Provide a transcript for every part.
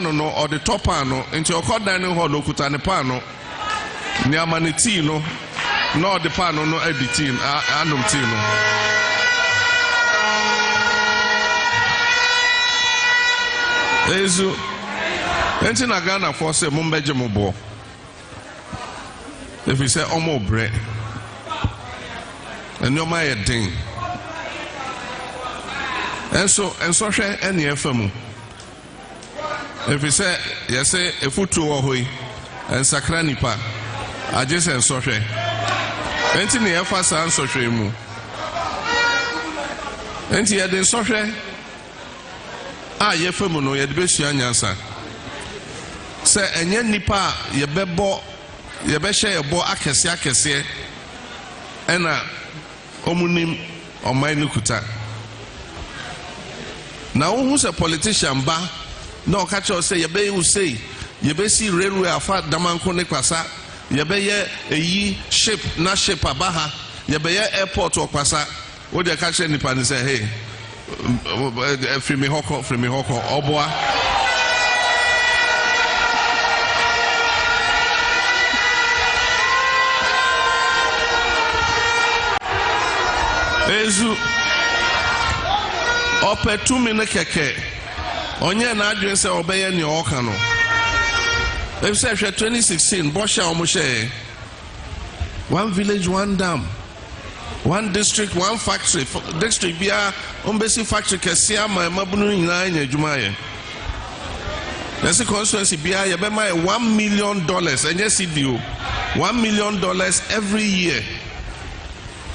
no or the top ano into your cord dining hall lokuta ne pano near manitino no the pano no editing anum tino ezu enti na Ghana for say mumbeje mobo if we say omo bre and your my thing and so hwe any efamu if we say yes say a foot or hoi and sakranipa I just and so hwe enti ne efa san so hwe mu enti ye den so hwe a ye famu no ye de besua nyansa se enye nipa ye bebo ye be hye ye bo akese ena omunim omai no kuta na wo se politician ba no catch us say ye be you say ye be see railway afa damanko ne kwasa ye be ye eyi ship na ship abaha ye be ye airport okwasa wo de catch nipa ni say hey free me hoko oboa ezu opetumi ne keke onye na adwen se obeye ne oka no if say 2016 bosha omoshe one village one dam one district one factory district bia ombesi factory kesia ma mabunu nyina anya adwuma ye nese constituency bia ye be ma $1 million enye CDO $1 million every year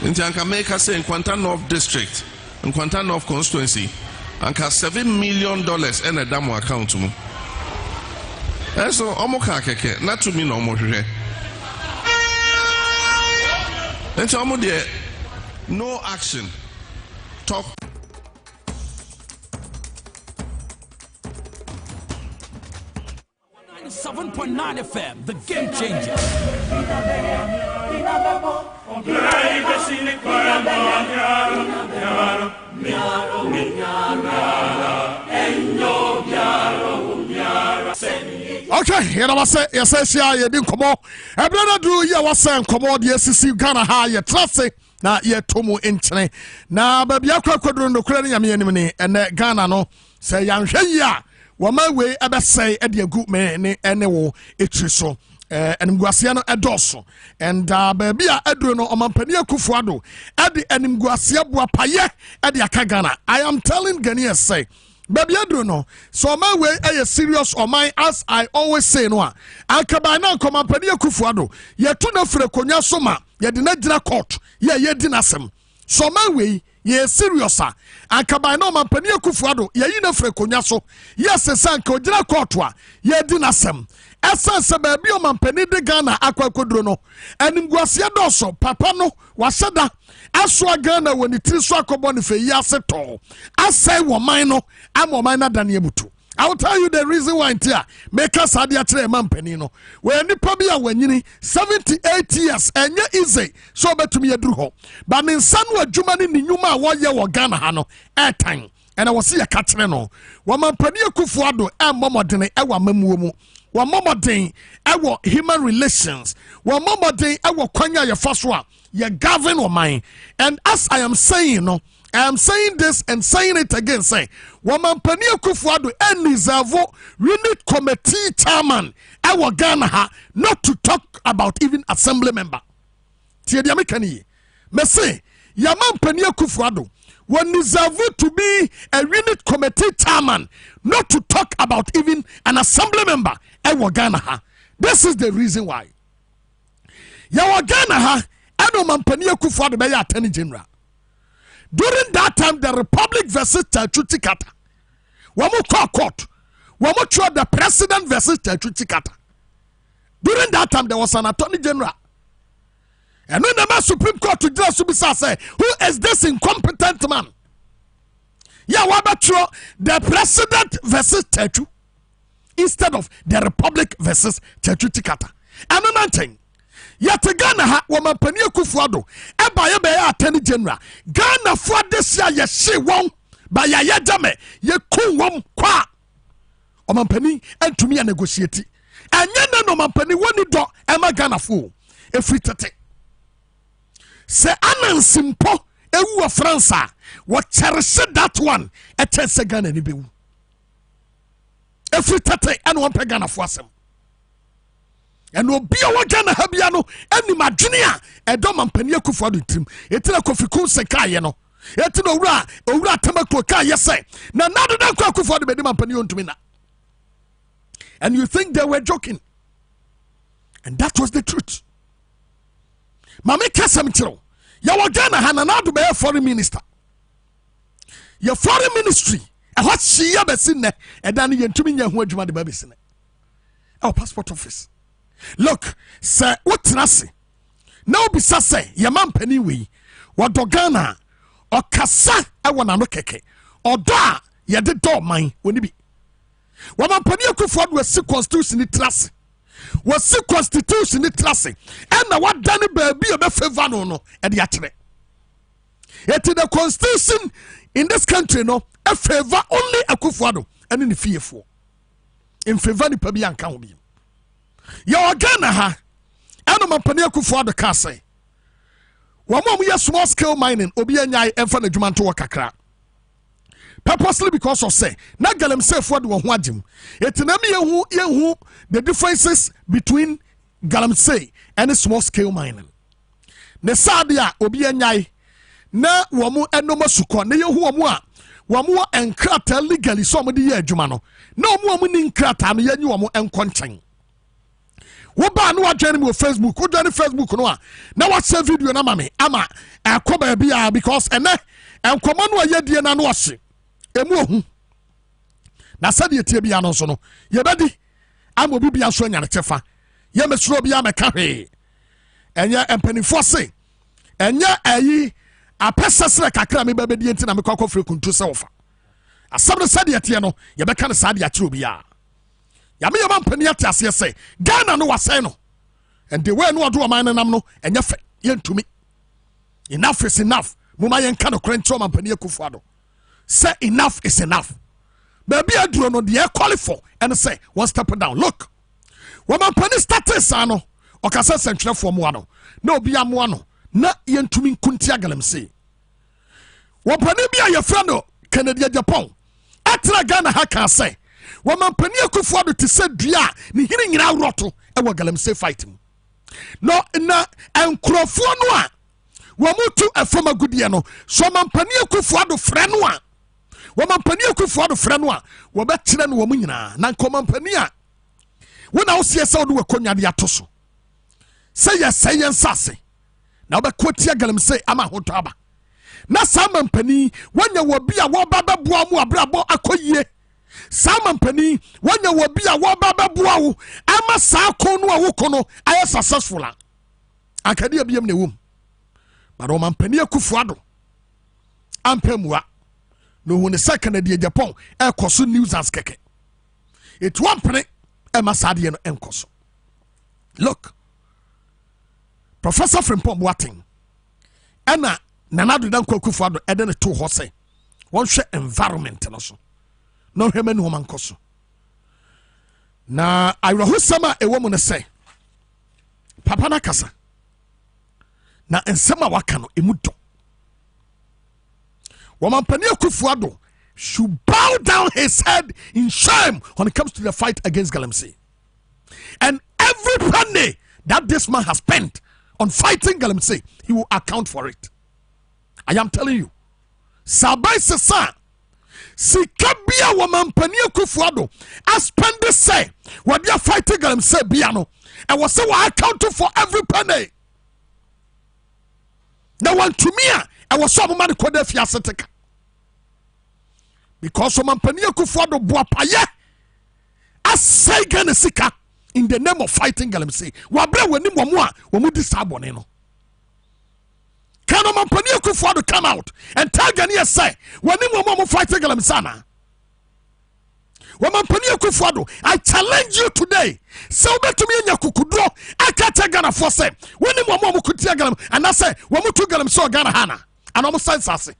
inti anka make us in Kwanta North district in Kwanta North constituency anka $7 million in a damo account mu eso omoka keke na to me no mo hwehwe inti omo de no action talk 7.9 FM, the game changer. Okay, here I say, yes, you didn't come on. I better do you was saying, come on, yes, you Ghana high, you trust it. Na ye tomu intene na baby akwa kwadro no kura ne yame anim ne ene Ghana no say yanhwe ya wama we ebe say e de agu me ne ene wo etri so enimguasia no edoso and baby a edro no omampani akufuado e de enimguasia boa paye e de aka Ghana. I am telling Ghanaians say baby edro no so my way e serious or my as I always say no akaba na komampani akufuado ye to na fre konya so ma ye de na gina court ye di nasem so my way ye serious akaba na omampani akufuado ye yi na fre konya so yes sanka ogina court wa ye di nasem esanse baby omampani de Ghana akwakodro no enimguasia doso papa no waseda aswa Ghana woni tiri so akobo ne fe yi aseto asai wo man no am man na dan ebutu. I will tell you the reason why here make us adia tre mampani no we nipa bi a wanyini 78 years enye easy so betumi aduru ho ba ne nsa no adwuma ne nyuma a wo ye wo Ghana ha no airtime and I was see a catching no wamampani akufuado momodene e wa mamuo mu wamomodene e wo human relations wamomodene e wo kwanya ye faso a ye govern o man. And as I am saying no I am saying this and saying it again. Say, wamampani akufuado eniservo unit committee chairman. Ewa Ghana ha not to talk about even assembly member. Tie dia mekani. Me say, yamampani akufuado weniservo to be a unit committee chairman, not to talk about even an assembly member. Ewa Ghana ha. This is the reason why. Yawa Ghana ha eno mampani akufuado be ya attorney general. During that time, the Republic versus Chachuti Kata. Wamu court. Wamu tried the president versus Chachuti Kata. During that time, there was an attorney general. And when the Supreme Court to Judge Subisa say, who is this incompetent man? Yeah, what about the president versus Chachu instead of the Republic versus Chachuti Kata? And another thing. Yet Ghana ha wamampani akufuado eba ye be attorney general Ghana for this year ye she won ba ya jame ye kun wom kwa omampani antumi a negotiate anya na no omampani woni do ema Ghana fo efri tete se anansimpo ewu of France what cherish that one etese Ghana ni bewu efri tete and one Ghana fo asem and obi a wa Ghana ha bia no ani madwene a edo omampani akufo do trim etina Kofi Kunse kaye no etina owura tamakro kaye say na nado dan akufo do be omampani ontumi na. And you think they were joking. And that was the truth. Mame kasam chiro. Ya wagana hananadu be foreign minister. Your foreign ministry. E what she ya besine. E dan yentumi nya ho adwuma de ba besine. Our passport office. Look, sir, what trase. Na obisa say ya mampani we. Wadogana o kasa e wona no keke. Oda ye de do man woni bi. Wamampani akufo do si constitution ni trase wasi constitution ni trase na wadane baabi e be favor no e de akere it the constitution in this country no e favor only akufo do ene ne fiefo in favor ni pa bi anka ho bi ya Ghana ha eno mampani akufo do ka say wo mo ye small scale mining obi anyai emfa na dwuma nto kakra purposely because of say na galamsey for the ho agim etinam yehu the differences between galamsey and small scale mining ne sadia obi anyai na wo mo enoma suko na yehu wo mo a wo mo enkrata legally so mo de ye adwuma no na wo mo ni nkrata no yenyi wo mo enkonchen wo ba no adwene me Facebook wo dwane Facebook no a na wa share video na mame ama akoba bia because ene enkomo no ayedie na no ose emu ohu na sade tie bia no so no ye bedi amo bibia so anya ne tefa ye mesuro bia meka hwe enye empanifo se enye ayi apesesere kakra me babedi enti na me kwakofre kuntu se wofa asam ne sade tie no ye beka ne sade a kire bia ya me mampani atiase se Ghana no wase no and the way no odo man nam no enye fe ye ntumi enough is enough muma ye nka no krentro mampani akufo ado. Say enough is enough. Baby, I do not the qualify and say one step down. Look, when my penny started, sano, or cassa central for moano, no be a moano, not yen to me kuntia galamsey. What penny be your friend, Canada Japan? Atra Ghana haka say, when my penny could afford to say, Dia, ni hearing in our rotto, and what galamsey fighting. No, na and crofonoa. Wamutu a former good yano, so man penny could afford to frenoa. Wamampani akufo do frɛ no a wo bekyerɛ no wo nyina na nkomampani a wona wo sie sɛ wo do akonwa de atoso sɛ yɛ sɛ yɛn sase na wo bekotia galamsey ama hoto aba na sa mampani wanya wo bi a wo ba beboa mu abrabɔ akoyie sa mampani wanya wo bi a wo ba beboa wo ama sa akon no a wo kono ayɛ successful a akade abiem na wom ba do mampani akufo do ampamua no when the second de Japan e koso news as keke it one pene e masade no enkoso. Look, Professor Frimpong Boateng ena nanado dan kwakufo ado e de ne to ho se won hwe environment no so no hwema no man koso na ayrohosama e wo mu ne se papa na kasa na ensema waka no emudo Wamampani akufo ado should bow down his head in shame when it comes to the fight against galamsey. And every penny that this man has spent on fighting galamsey, he will account for it. I am telling you. Sabai sesa sikabia wamampani akufo ado I spend this say when they are fighting galamsey biano and was say account for every penny. Now one to me I was so mad called fiasetek because some mampani akufo do boapaye asai Ghana sika in the name of fighting galamsey wabre wani momo a womu di sabone no can mampani akufo do come out and tell Ghanaians say wani momo fighting galamsey na wamampani akufo do I challenge you today so betumi nya kukudro akata Ghana for say wani momo kutia galam and I say womu tu galamsey Ghana hana and almost sense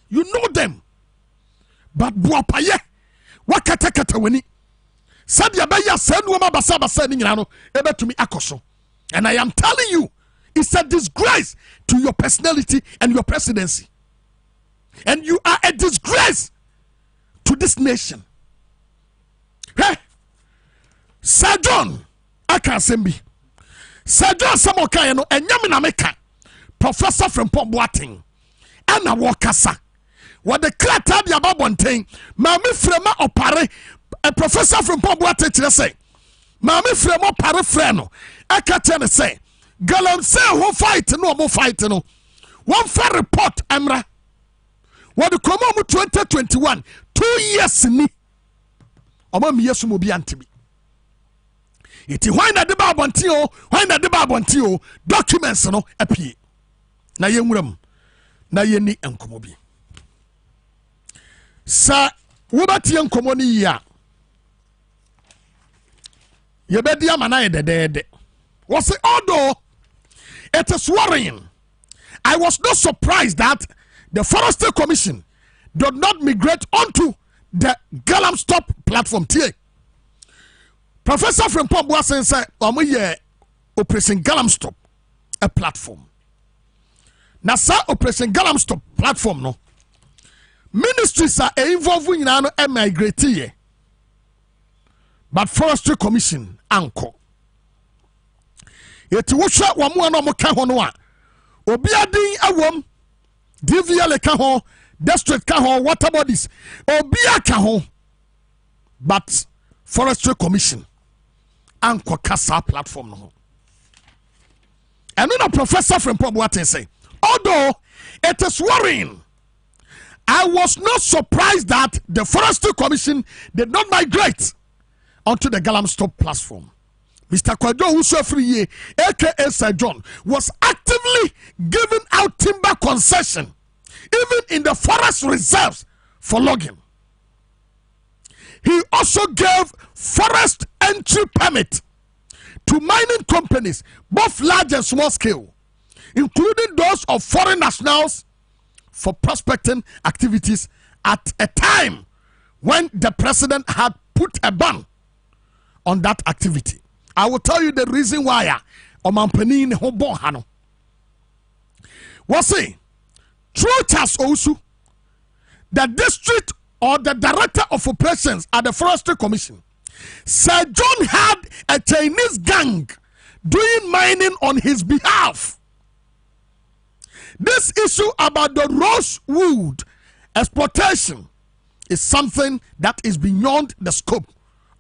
you know them but boapaye wakata kata wani said ya beya said woman basa ni nyina no ebetumi akoso. And I am telling you, it's a disgrace to your personality and your presidency. And you are a disgrace to this nation. Hey, Sir John, I can't say me. Sir John Samoka, no, and Yamina Meka, Professor from Pomboating, Anna Wakasa. What the Klata the above one thing, Mammy Frema Opare, a professor from Pomboating, say, Mammy Frema Pare Freno, I can't say, Galam say who fight, no more fight, no. One fair report, Amra. What the Common 2021, 2 years ni. Oma mi yesu mo bi antibi. Iti why na de ba abonti o, documents no apie. Na yenwuram na yeni enkomo bi. Sa wobati enkomo ni ya. Yebedi amana yedede. Was although it is worrying, I was not surprised that the Forestry Commission did not migrate onto the Galam Stop platform. Professor from Pomboasen said, Operation Galam Stop, a platform. Now, sir, Operation Galam Stop platform, no. Ministries are involving in a migrate, but Forestry Commission, anko. Yet, what shot one more no more Obiadin awom, DVL kaho, district kaho, water bodies, Obia kaho, but Forestry Commission, anko kasa platform no. And then a professor from Pomboaten say, although it is worrying, I was not surprised that the Forestry Commission did not migrate onto the Galam Stop platform. Mr. Kwadwo Usofriye, aka Sir John, was actively giving out timber concession, even in the forest reserves for logging. He also gave forest entry permit to mining companies, both large and small scale, including those of foreign nationals, for prospecting activities at a time when the president had put a ban on that activity. I will tell you the reason why Omampani ne hobo hano. Wasi, truth has also the district or the director of operations at the Forestry Commission, Sir John, had a Chinese gang doing mining on his behalf. This issue about the rosewood exploitation is something that is beyond the scope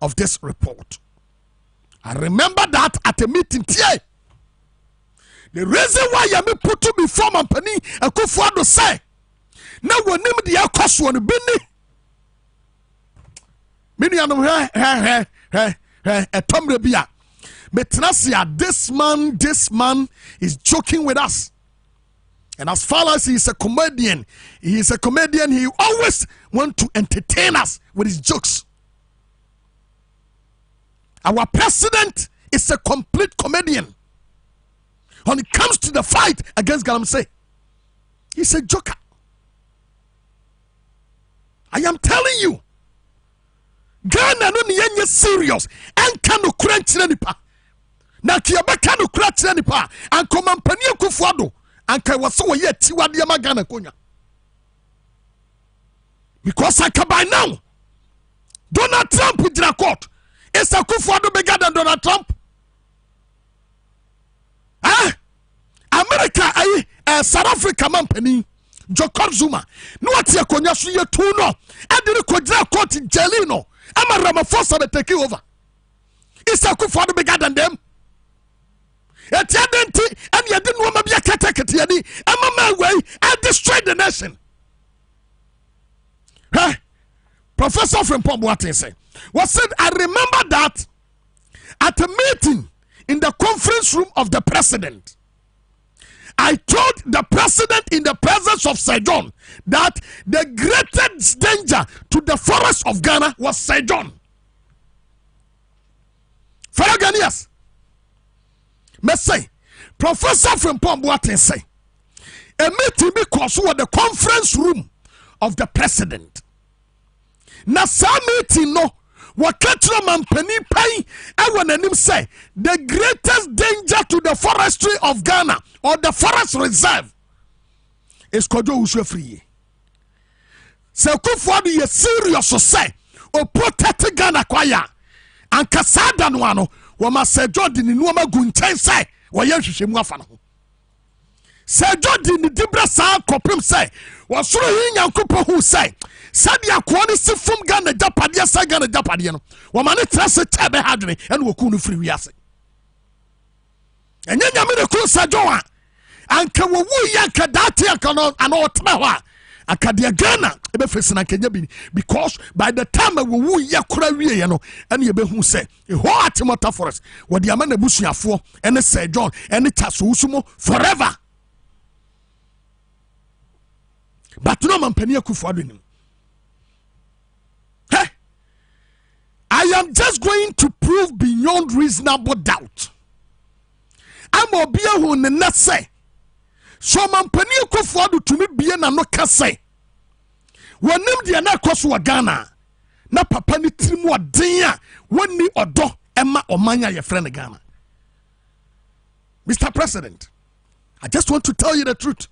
of this report. I remember that at a meeting here. The reason why you put to before my penny and Kufuado say, now we name the cost one Bennie. Many a Tom Rebia. But this man is joking with us. And as far as he is a comedian, he always want to entertain us with his jokes. Our president is a complete comedian. When it comes to the fight against Galamsey, he's a joker. I am telling you, Ghana no niye serious and kanu crunch nipa. Na kiaba kanu crunch nipa and komampani Kufuado and kai waso ye tiwade ma Ghana konya. Because I can by now Donald Trump with the court. Is a Kufuado bigger than Donald Trump? America, South Africa, Mampani, Jacob Zuma. No, what's your conya so you two no? I didn't quadra court in Jelino. I'm a Ramaphosa that take over. Is a Kufuado bigger than them? And you didn't want to be a category. I'm a man way. I destroyed the nation. Professor from Pomboaten said, I remember that at a meeting in the conference room of the president, I told the president in the presence of Sir John that the greatest danger to the forest of Ghana was Sir John. Fellow Ghanaians, may say, Professor from Pomboaten say, a meeting because of the conference room of the president. Na sa meeting no wakatro mampani pai ewa nanim say the greatest danger to the forestry of Ghana or the forest reserve is Kojo Uswefriye. Se Kufuor ye serious so say o protect Ghana kwaya anka sada no ano wo ma se Jordan ni no ma gunten say wo ye hwehwemu afa no se Jordan ni dibra sa kopem say wo soro yi nyankopo hu say sadia ko ne sifum Ghana japade sa Ghana japade no wo ma ne trase tebe hadwene ene wo ku no firi wiase enye nyame ne ku sa jowa anka wo wu ya ka date anka no ana otme ho a akadia Ghana ebe face na Kenya bi because by the time we wu ya kura wie ye no ene ye be hu say e ho atimota forest wo de ama na busuafo ene Sir John ene taso usumo forever but no man pania Kufuor do nim. Hey, I am just going to prove beyond reasonable doubt. I'm obia who ne say so man pania Kufuor do to me bia na no ka say wonim de na koso wa Ghana na papa ni tirimu odin a woni odo ema omanya ye friend Ghana. Mr. President, I just want to tell you the truth,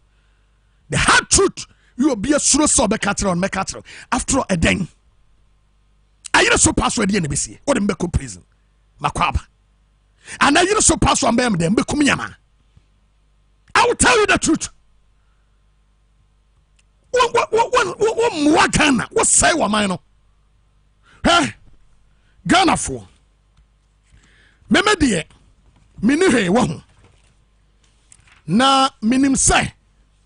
the hard truth. You will be a suro so be cattle on me cattle after a day. I you so pass where the NBC or the Mbeko prison makwaba and I you so pass on them Mbeko Miyama. I will tell you the truth. What Ghana? What say what mine? Hey, Ghana for me die mini he wo na minim say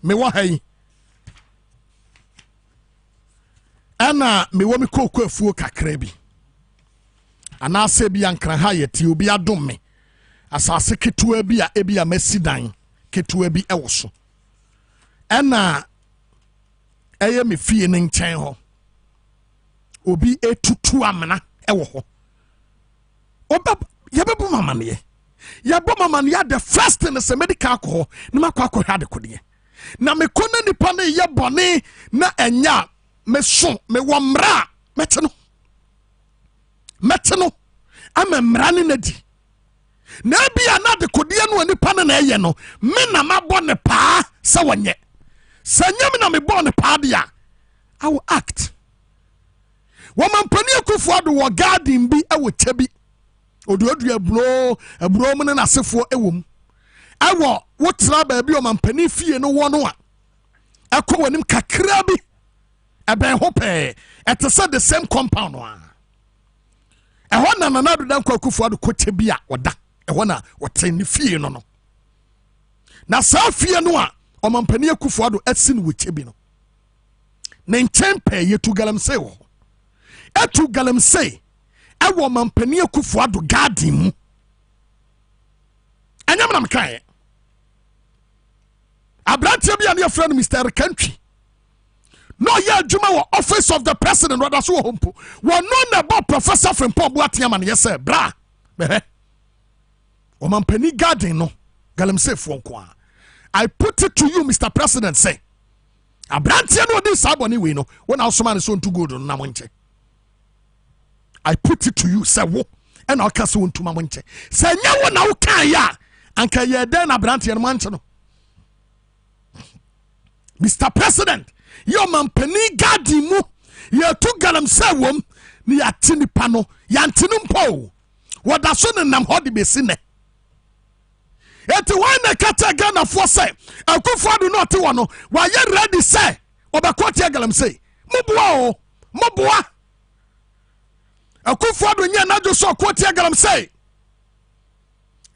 me wa hai ana me wo me kokko afuo kakra bi ana se bi ankran ha yeti obi adom me asase ketua bi a ebi a masidan ketua bi ewo so ana eye me fie ne nkyɛn ho obi etutu amena ewo ho oba yabebu mamane yabo mamane the first thing is medical alcohol na makwa hade kode na me kona nipa ne ye bone na enya me so me wamra meteno amemra ne nadi na bia na de kode no nipa ne na eye no me na mabɔ ne paa se wonye sanyam na me bɔ ne paa dia I will act. Woman Penny Kufuor do wa garden bi e wo chebi odu aburo mun na asefo ewom ewo wo tra ba bi o man Penny fie no wo no a ekọ wanim kakra bi eben ho pe ete say the same compound wa ehọ na na do dan Kufuor do ko chebi a oda ehọ na wo ten ni fie no na sa fie no a o man Penny Kufuor do asin wo chebi no na nchempe yetu galamsey wo etu galamsey ewo mampani Kufuor do garden mu anyam na mkae abrantia bia ne friend Mr. Country no ya adwuma wo office of the president rather so hompo wo no na bo professor Frimpong Boatema na yese bra behe o mampani garden no galamsey fo nko a I put it to you Mr. President say abrantia no dey saboni we no when ausoma ne so ntu good na mo nche I put it to you say wo and I can say ntuma mo nche say nya wo na wo kan ya anka ye den abrantia no manche no Mr. President your man Penny garden mu ye tu galamsey wom ni ya tinipa no ya ntinu mpo wo da so ne nam hodi besi ne eti why na kata Ghana for say Kufuor do not wo no wa ye ready say obakoti galamsey moboa Kufuor do nya na jo so kwoti galamsey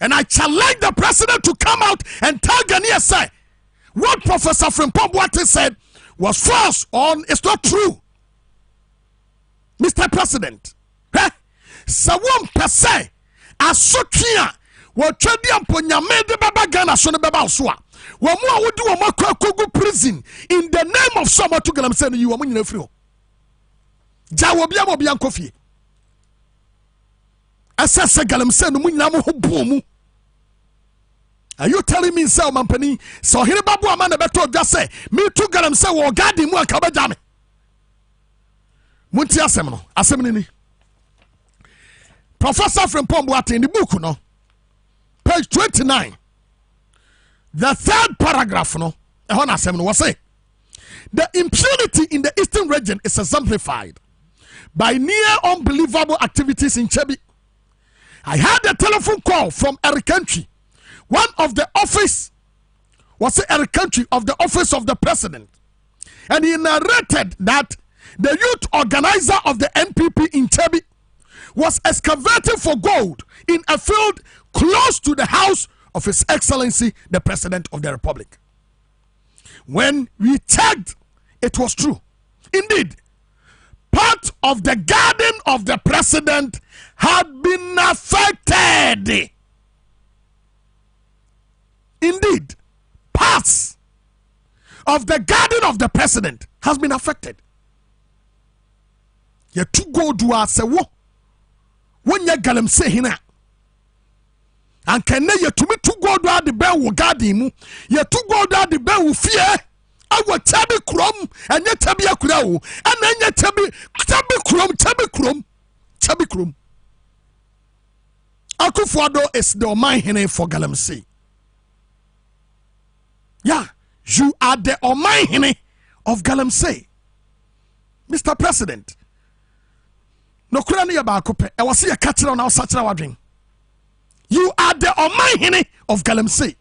and I challenge the president to come out and tell Ghanaians say what Professor Frimpong Boatema said was false or it's not true. Mr. President, sawon pese asokia wo twedi amponyame de baba Ghana so ne baba so a wo mu a wodi wo makwakogu prison in the name of someone to galamsey no yi wo nyina firi ho ja wo bia mo bia nkofie asase galamsey no mu nyina mo ho bomu. Are you telling me say mampani so Oheneba Boamah beto just say me to galamsey wo garden mu anka ba jame munti asem no asem ni Professor Frimpong Boateng in the book, no, page 29, the third paragraph, no, was say the impunity in the eastern region is exemplified by near unbelievable activities in Chebi. I had a telephone call from Eric Country, one of the office, Eric Country of the office of the president, and he narrated that the youth organizer of the NPP in Chebi was excavating for gold in a field close to the house of His Excellency, the President of the Republic. When we checked, it was true. Indeed, part of the garden of the president had been affected. Indeed, parts of the garden of the president has been affected. You to go to us when you galamse hina. And can you to me to go to the bell will garden you to go to the bell will fear. I will tabi krum and yet tabi a crow and then yet tabi krum. Akufo-Addo is the Oman for galamse. Yeah, you are the Oman of galamse, Mr. President. No kurani ya bakope. I was here catching on our such a dream. You are the Oman of galamse.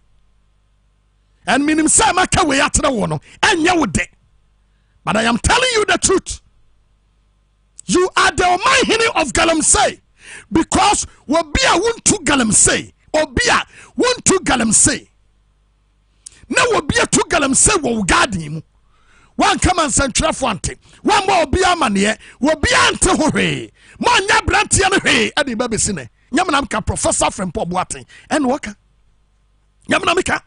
And minim say maka we atra wono enya wode. But I am telling you the truth. You are the Oman of galamse because wobia won to galamse. Obia won to galamse. Na wobia to galamse wo garden mu. One come and send trafante. One more be a man here. Will be ante hore. Man ya brantian he. Adi baby sine. Yamanamka Professor Frimpong Boateng. And waka. Yamanamika.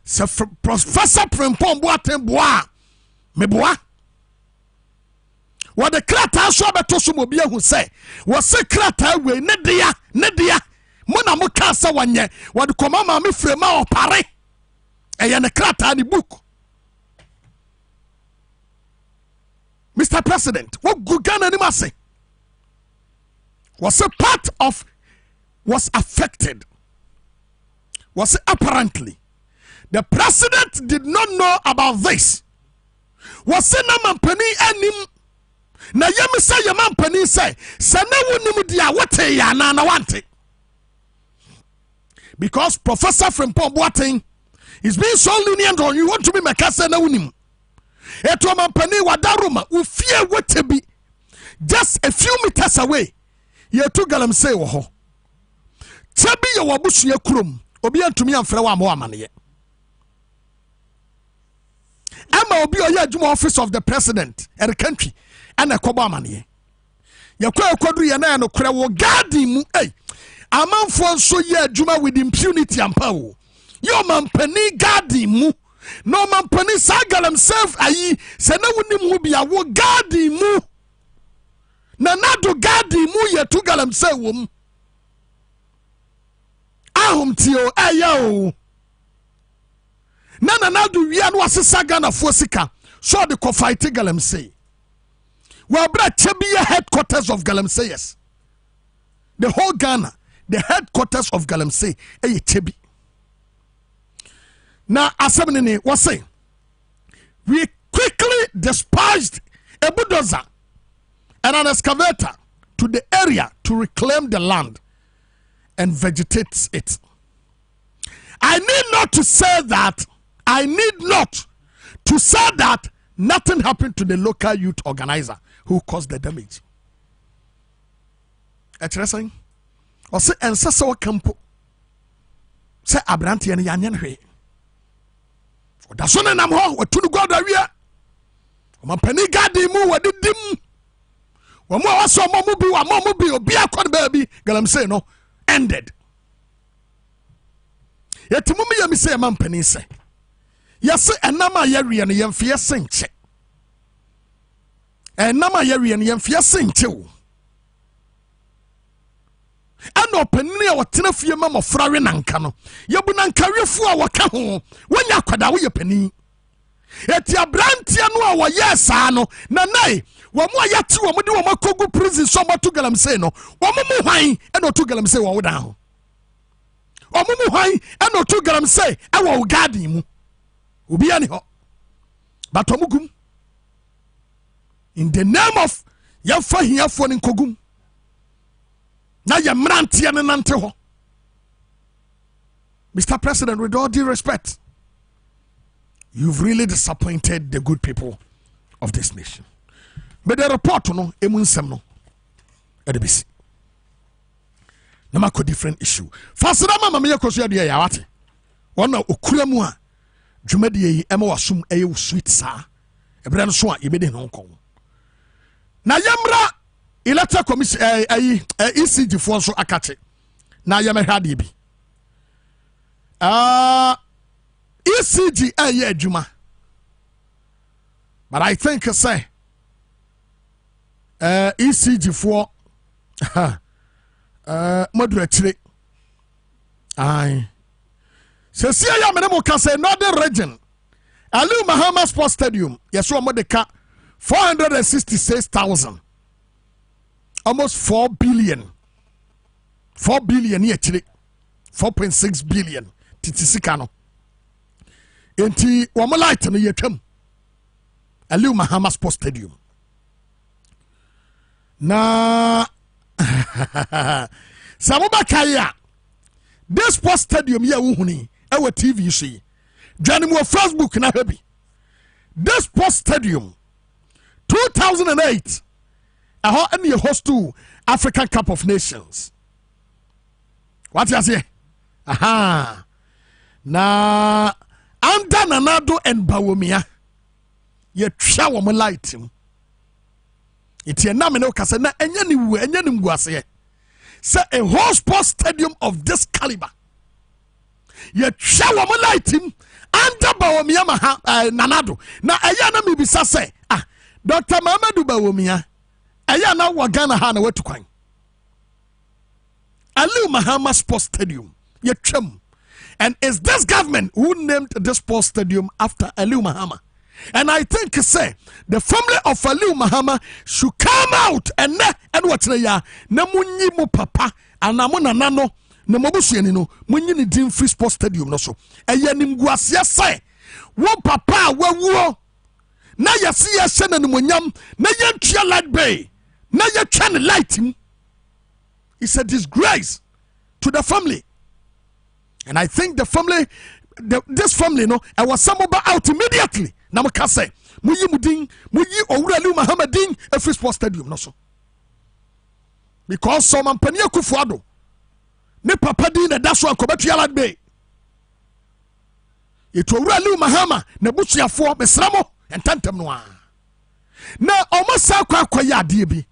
So Professor Frimpong Boateng boa. Me boa. What the krata so beto so mo bia hu say. Was se krata we ne dia. Mona mo kasa wanye. What the komama me frema opare. Eya ne krata ni book. Mr. President, what Gugana Nimase was a part of, was affected. Was apparently. The president did not know about this. Was a naman penny anim. Na yemi say yaman penny say, Sana wunimu dia wate ya na wante. Because Professor Frimpong Boateng is being so lenient on you want to be makasa na wunimu. Eto mampani wadaruma ufie wetebi just a few meters away yetu galamse wo ho tebi ye wabusu ye kurom obi antumi amfre wa ma amane ama obi oya adwuma office of the president in the country and akobo amane ye kwa ekoduru ye na no kure wo garden mu amanfo nso ye adwuma with impunity ampa wo yo mampani garden mu no man pani sagalam self ayi se na woni mu bia wo garden mu na nado garden mu ye tu galam se wom ahum tio o na nado wi anu asesa Ghana fo sika so de ko fight galam se wa bra chebiye headquarters of galamsey, yes, the whole Ghana, the headquarters of galamsey chebi. Now, Asemini was saying, we quickly dispatched a bulldozer and an excavator to the area to reclaim the land and vegetate it. I need not to say that nothing happened to the local youth organizer who caused the damage. Interesting. Or say, and so campo say Abranti and Yanyan. That's one I'm home. What to go there? My penny garden move. What did dim? One more also mobile, be a cod baby. Galam say no ended. Yet to me, say a man penny say. Yes, and Nama Yeri and Yam Fia Saint. And Nama Yeri and Yam Fia Saint too. And open near what Tinafia Mamma Frarin Ancano. Yabunan carry for our cajon when you could away a penny. eti abrantia no a woyɛ saa no na nai wo mo ayati wo mo de wo makogu prison so mo to galamsey no wo mo mu hwan e no to galamsey wo wodan ho wo mo mu hwan e no to galamsey e wo garden mu obi ani ho but omugum in the name of yafa hiafo ni nkogum na ye mrantia ne nante ho. Mr. President, with all due respect, you've really disappointed the good people of this nation. But the report, no, emunsem no, edebisi. Namako different issue. Fasida mama me yakoso de ya wate. Ona okura mu a dwumade yi ema wasum eye sweet sa. Ebre no so a yebede no nkon. Na yemra electoral commission ECG fo so akache. Na yemehwa de bi. ECG adwuma. But I think say ECG for moderate. Aye. So see ya me mo ka say northern region. Ali Mahama Sports Stadium. Yes, we de ka 466,000. Almost 4 billion. 4 billion here 4.6 billion. Titisika no. Enti wo mo light no yetwam. Ali Mahama Sports Stadium. Na Samubakaya. This sports stadium ya wuhuni ewe TV see. Johnny mo Facebook na hebi. This sports stadium 2008 aho any host to African Cup of Nations. What you say? Aha. Na anda nanado and Boamah ye twa wo mo light him. Iti na me no kase na enya ni wu enya ni mguase. Say a whole sports stadium of this caliber. Ye twa wo mo light him anda Boamah nanado. Na eya na me bisa say Dr. Mamadou Boamah eya na wa Ghana ha na watu kwan. Ali Mahama Sports Stadium ye twam. And it's this government who named this sports stadium after Ali Mahama. And I think say the family of Ali Mahama should come out and what ya na munyi mu papa anamu nanano na mobusuani no munyi ni dim free sports stadium no so. Eye nimguasia say wo papa wawuo na yesi yese na nimonyam na yentua light bay na yetwa ne light him. It's a disgrace to the family. And I think the family, this family, no, I was some out immediately. Namaka say, muyi muding, muyi owurali Muhammadin, a free sports stadium, no so. Because some ampania kufuado, ne papa din na daso ankobatu yalad bay. It owurali Muhammad ne busu ya fo mesramo entantem no. Na omasa kwa ya die bi.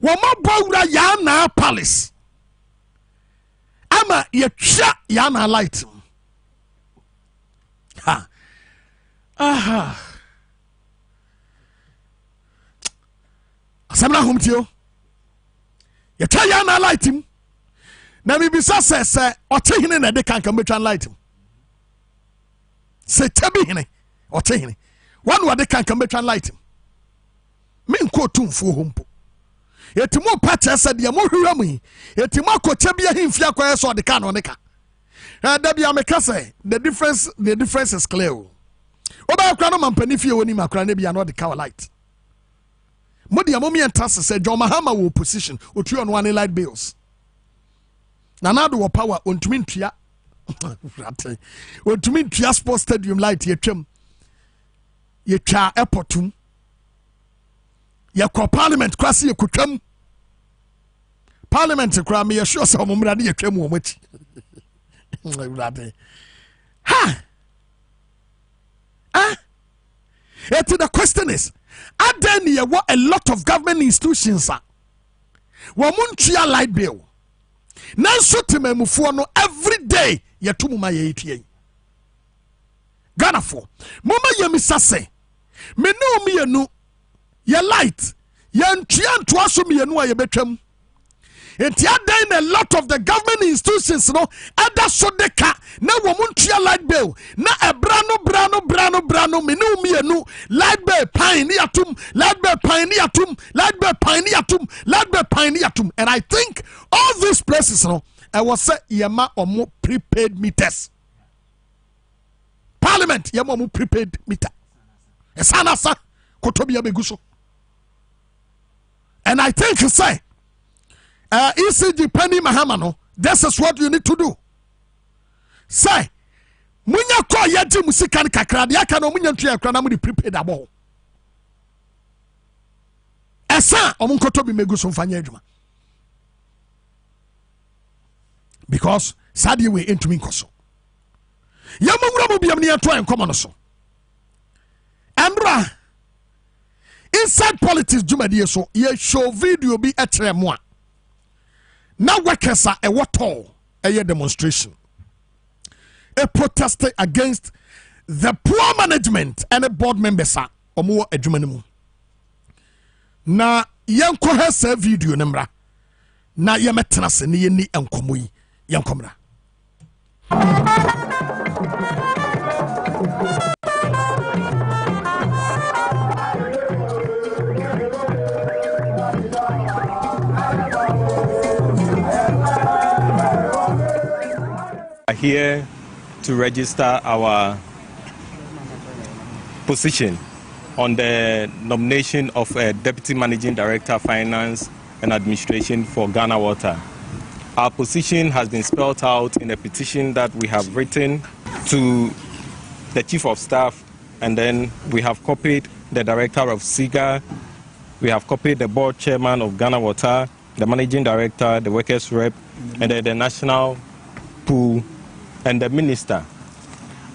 Wo mabawura ya na palace. Ama ye twa ya na light. Ha. Aha. Asamna humtio. Ye twa ya na light him. Na bibisa se otehine na de kanka metwan light him. Se tabi hine otehine. One wa de kanka metwan light him. Me nko tumfu hompo. Yetimo pacha said ya mo hwura mu yetimo akocha bia himfi akoye so de ka no ne ka da bia me ka say the difference is clear oba akra no mampani fie woni makra ne bia no de ka light modi amomi entase say John Mahama wo position otu on one light bills na nado wo power ontumi ntua ontumi ntua sports stadium light yetwam yetwa airportum yakọ parliament kwasi yakotwam parliament kra me yesho so momra de yatwam wo machi ha the question is then you were a lot of government institutions wo muntua light bill na so temamufo no every day yatumu ma yetue Ghana for mama yemisa se me no me yenu ye light ye ntua ntoa so me yenu a ye betwam Enti adan a lot of the government institutions no ada so de ka na wo montua light bill na ebra no menu mienu light bill pine ni atum light bill pine ni atum light bill pine ni atum light bill pine ni atum. And I think all these places no I was say yema omo prepaid meters. Parliament yema omo prepaid meter. Esana sa kotobia beguso. And I think you say ECG Penny Mahamano, this is what you need to do. Say, Munya ko yaji musikan kakradi yaka no munya ntua kra na mu prepaid abo. Esa omunkoto bi megu so mfanya adwuma. Because sadie we entumi nkoso. Yamumra mo biam ne ato enkomo no so. Andra inside politics jumadi so ye show video bi etre mo a na workers a wato a demonstration a protest against the poor management and the board members a omo adwuma mu na yanko ha sa video nemra na yemetena se ne yeni enkomo yi yankomra. Here to register our position on the nomination of a Deputy Managing Director, Finance and Administration for Ghana Water. Our position has been spelled out in a petition that we have written to the Chief of Staff, and then we have copied the Director of SIGA, we have copied the Board Chairman of Ghana Water, the Managing Director, the Workers' Rep, and then the National Pool and the Minister.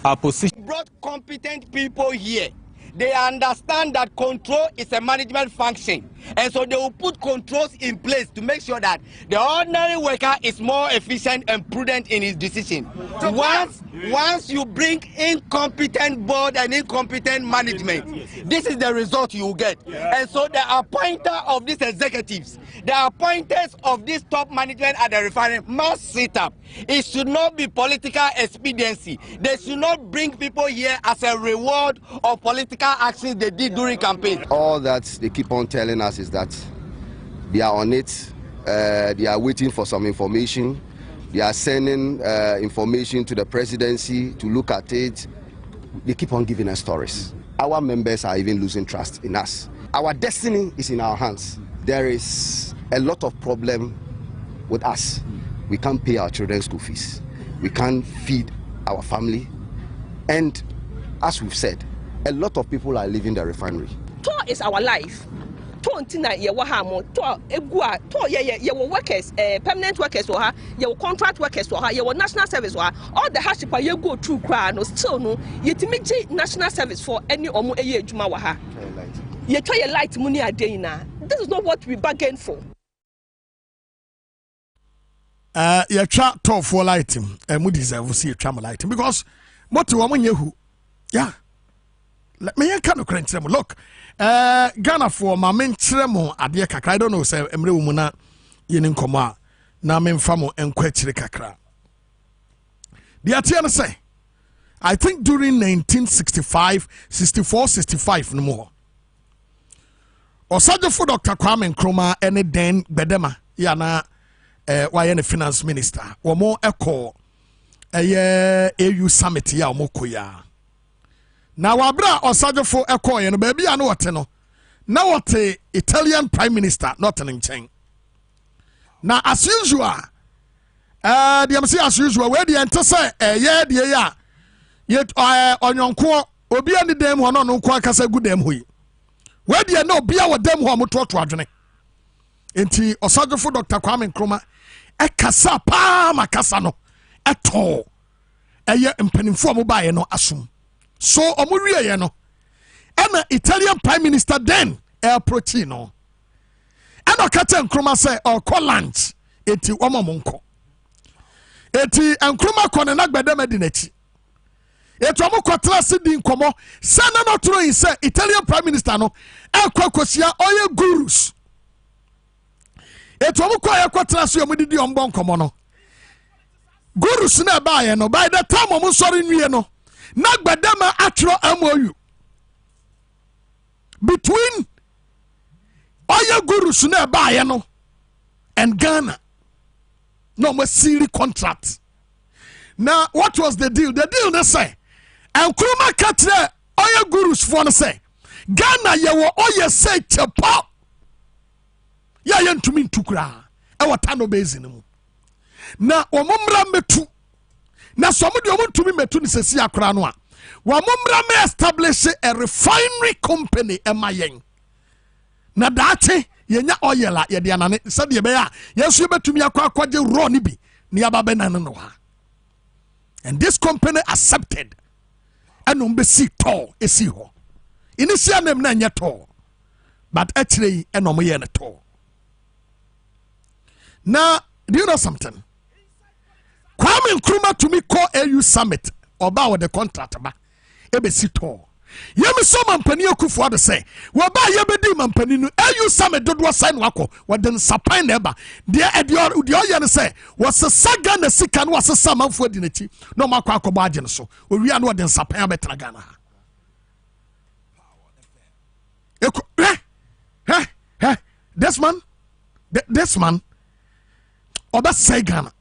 Our position brought competent people here. They understand that control is a management function, and so they will put controls in place to make sure that the ordinary worker is more efficient and prudent in his decision. Once you bring incompetent board and incompetent management, this is the result you will get. And so the appointer of these executives, the appointers of this top management at the refinery must sit up. It should not be political expediency. They should not bring people here as a reward of political actions they did during campaign. All that they keep on telling us is that they are on it, they are waiting for some information, they are sending information to the presidency to look at it. They keep on giving us stories. Our members are even losing trust in us. Our destiny is in our hands. There is a lot of problem with us. We can't pay our children's school fees. We can't feed our family. And as we've said, a lot of people are leaving the refinery. Tour is our life. Workers, permanent workers, contract workers, national service. All the hardship you go through, no still no. Yet national service for any omo eye juma waha. You try your light money a day na. This is not what we bargained for. You try to for lighting, and we deserve to see a tram lighting because what to woman you yeah. Let me kind of crunch them. Look, Ghana for my main tremo at the kakra. I don't know, say, Emre Umuna Yin Koma, Namen Famo and Quetri Kakra. The Atiana say, I think during 1965, 64, 65, no more. Osajo for Dr. Kwame Nkrumah and then Bedema, Yana, YN Finance Minister, or more echo a AU summit ya mokoya. Now wabra Osajofo Ekoye no baby ano wote no. Na wote Italian Prime Minister not an nchen. Now as usual, as usual, where the enter say yeah the ya. Yet onyonko obi ani dem ho no nko akasa gu dem hoyi. Where the no bia wo dem ho moto to adwene. Enti Osajofo Dr. Kwame Nkrumah ekasa pa makasa no eto eye mpanimfo mo bae no asum. So omurie no and Italian Prime Minister then approaching no and Okata Nkrumah say or call lunch eti omomonko eti Nkrumah kone na gbede medinati eti omokotra sidi nkomo sana no tro say Italian Prime Minister no akwakosia oye gurus Etomu kwa ya kwatra so yomudidi ombo nkomo no. Gurus na ba no by the time omu sori nwie no na gbadama atro MOU between oya gurus na ba no and Ghana. No more silly contract. Now what was the deal? The deal they say and Kuruma katre oya gurus for say Ghana ye wo oya say chepa ya yentumi ntukura e watano base ni mu na omumra metu na somodi omuntumi metu ni sesi akra no a wamumra me establish a refinery company emayen na daate yenya oil a ye de anane sade be ya yesu betumi akwaje raw ni bi ni ababe nan no ha and this company accepted and be see tall esi ho initial name na nya tall but actually enom ye na tall. Now do you know something? Kwame Nkrumah to me call AU summit oba with the contract ba ebe si tall. Yemi so mampani akufo ade say wo ba ye bedi mampani no AU summit dodo sign wako waden sapan na eba de oye ne say was saga na sika no was samanfo adi nachi no makwa akoba age ne so owia no waden sapan abetra Ghana this man oba say Ghana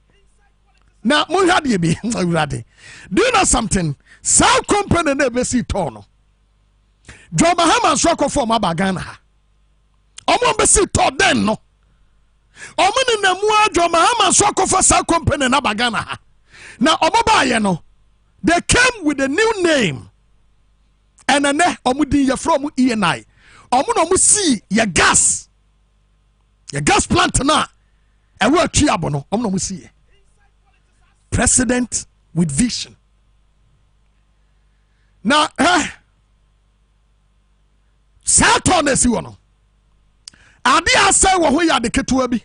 na mo hade bi do you know something South company na be si tono John Mahama so ko form aba Ghana ha omo be si to den no omo ni na mu John Mahama so ko for South company na aba Ghana ha na omo ba ye no they came with a new name and ane omo din ye from ENI omo no mo see ye gas plant na e wa twi abono omo no mo see president with vision. Now Saturn is one. Adi asa wo ho ya de ketua bi.